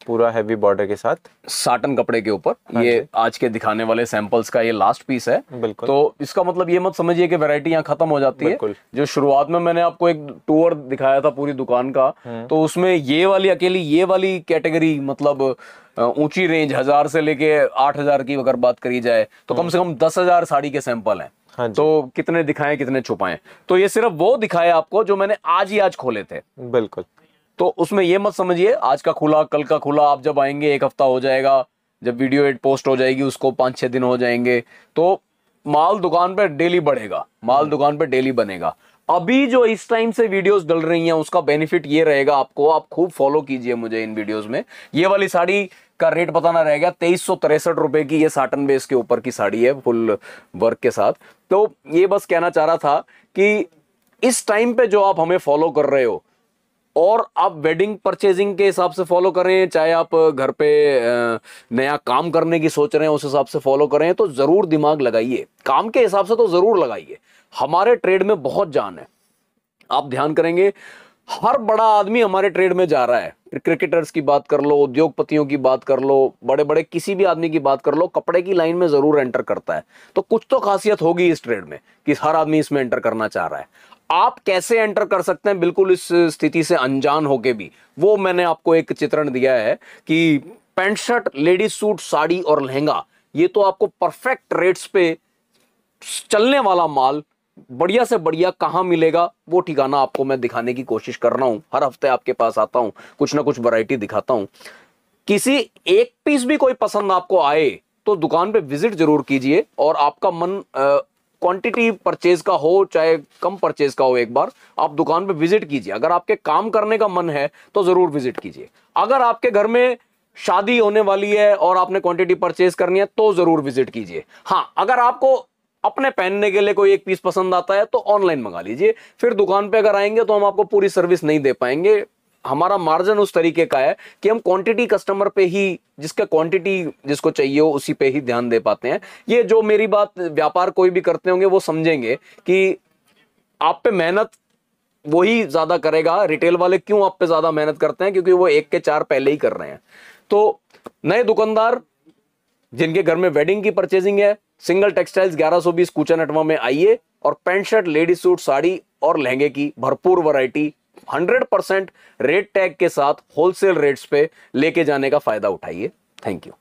पूरा हैवी बॉर्डर के साथ, साटन कपड़े के ऊपर। ये आज के दिखाने वाले सैंपल्स का ये लास्ट पीस है। बिल्कुल, तो इसका मतलब ये मत समझिए कि वैरायटी यहाँ खत्म हो जाती है। जो शुरुआत में मैंने आपको एक टूर दिखाया था पूरी दुकान का, तो उसमें ये वाली कैटेगरी, मतलब ऊंची रेंज 1000 से लेके 8000 की अगर बात करी जाए तो कम से कम 10,000 साड़ी के सैंपल हैं। हाँ तो कितने दिखाएं कितने छुपाएं, तो ये सिर्फ वो दिखाया आपको जो मैंने आज खोले थे। बिल्कुल, तो उसमें ये मत समझिए आज का खुला कल का खुला, आप जब आएंगे 1 हफ्ता हो जाएगा, जब वीडियो एड पोस्ट हो जाएगी उसको 5-6 दिन हो जाएंगे, तो माल दुकान पे डेली बढ़ेगा, माल दुकान पे डेली बनेगा। अभी जो इस टाइम से वीडियोस डल रही हैं उसका बेनिफिट ये रहेगा आपको, आप खूब फॉलो कीजिए मुझे इन वीडियोस में। ये वाली साड़ी का रेट बताना रहेगा 2363 रुपए की, ये साटन बेस के ऊपर की साड़ी है फुल वर्क के साथ। तो ये बस कहना चाह रहा था कि इस टाइम पे जो आप हमें फॉलो कर रहे हो, और आप वेडिंग परचेजिंग के हिसाब से फॉलो कर रहे हैं, चाहे आप घर पे नया काम करने की सोच रहे हैं उस हिसाब से फॉलो कर रहे हैं, तो जरूर दिमाग लगाइए, काम के हिसाब से तो जरूर लगाइए। हमारे ट्रेड में बहुत जान है। आप ध्यान करेंगे, हर बड़ा आदमी हमारे ट्रेड में जा रहा है। क्रिकेटर्स की बात कर लो, उद्योगपतियों की बात कर लो, बड़े बड़े किसी भी आदमी की बात कर लो, कपड़े की लाइन में जरूर एंटर करता है। तो कुछ तो खासियत होगी इस ट्रेड में कि हर आदमी इसमें एंटर करना चाह रहा है। आप कैसे एंटर कर सकते हैं बिल्कुल इस स्थिति से अनजान होके भी, वो मैंने आपको एक चित्रण दिया है कि pant shirt, ladies suit, sari और लहंगा, ये तो आपको परफेक्ट रेट्स पे चलने वाला माल बढ़िया से बढ़िया कहां मिलेगा, वो ठिकाना आपको मैं दिखाने की कोशिश कर रहा हूं। हर हफ्ते आपके पास आता हूं, कुछ ना कुछ वैरायटी दिखाता हूं। किसी एक पीस भी कोई पसंद आपको आए तो दुकान पे विजिट जरूर कीजिए, और आपका मन क्वांटिटी परचेज का हो चाहे कम परचेज का हो, एक बार आप दुकान पे विजिट कीजिए। अगर आपके काम करने का मन है तो जरूर विजिट कीजिए। अगर आपके घर में शादी होने वाली है और आपने क्वांटिटी परचेज करनी है तो जरूर विजिट कीजिए। हाँ, अगर आपको अपने पहनने के लिए कोई एक पीस पसंद आता है तो ऑनलाइन मंगा लीजिए। फिर दुकान पे अगर आएंगे तो हम आपको पूरी सर्विस नहीं दे पाएंगे। हमारा मार्जिन उस तरीके का है कि हम क्वांटिटी कस्टमर पे ही, जिसका क्वांटिटी जिसको चाहिए हो उसी पे ही ध्यान दे पाते हैं। ये जो मेरी बात व्यापार कोई भी करते होंगे वो समझेंगे कि आप पे मेहनत वही ज्यादा करेगा। रिटेल वाले क्यों आप पे ज्यादा मेहनत करते हैं? क्योंकि वो एक के चार पहले ही कर रहे हैं। तो नए दुकानदार जिनके घर में वेडिंग की परचेजिंग है, सिंगल टेक्सटाइल्स 1120 कूचा नटवा में आइए और pant shirt, ladies suit, sari और लहंगे की भरपूर वैरायटी 100% रेट टैग के साथ होलसेल रेट्स पे लेके जाने का फायदा उठाइए। Thank you.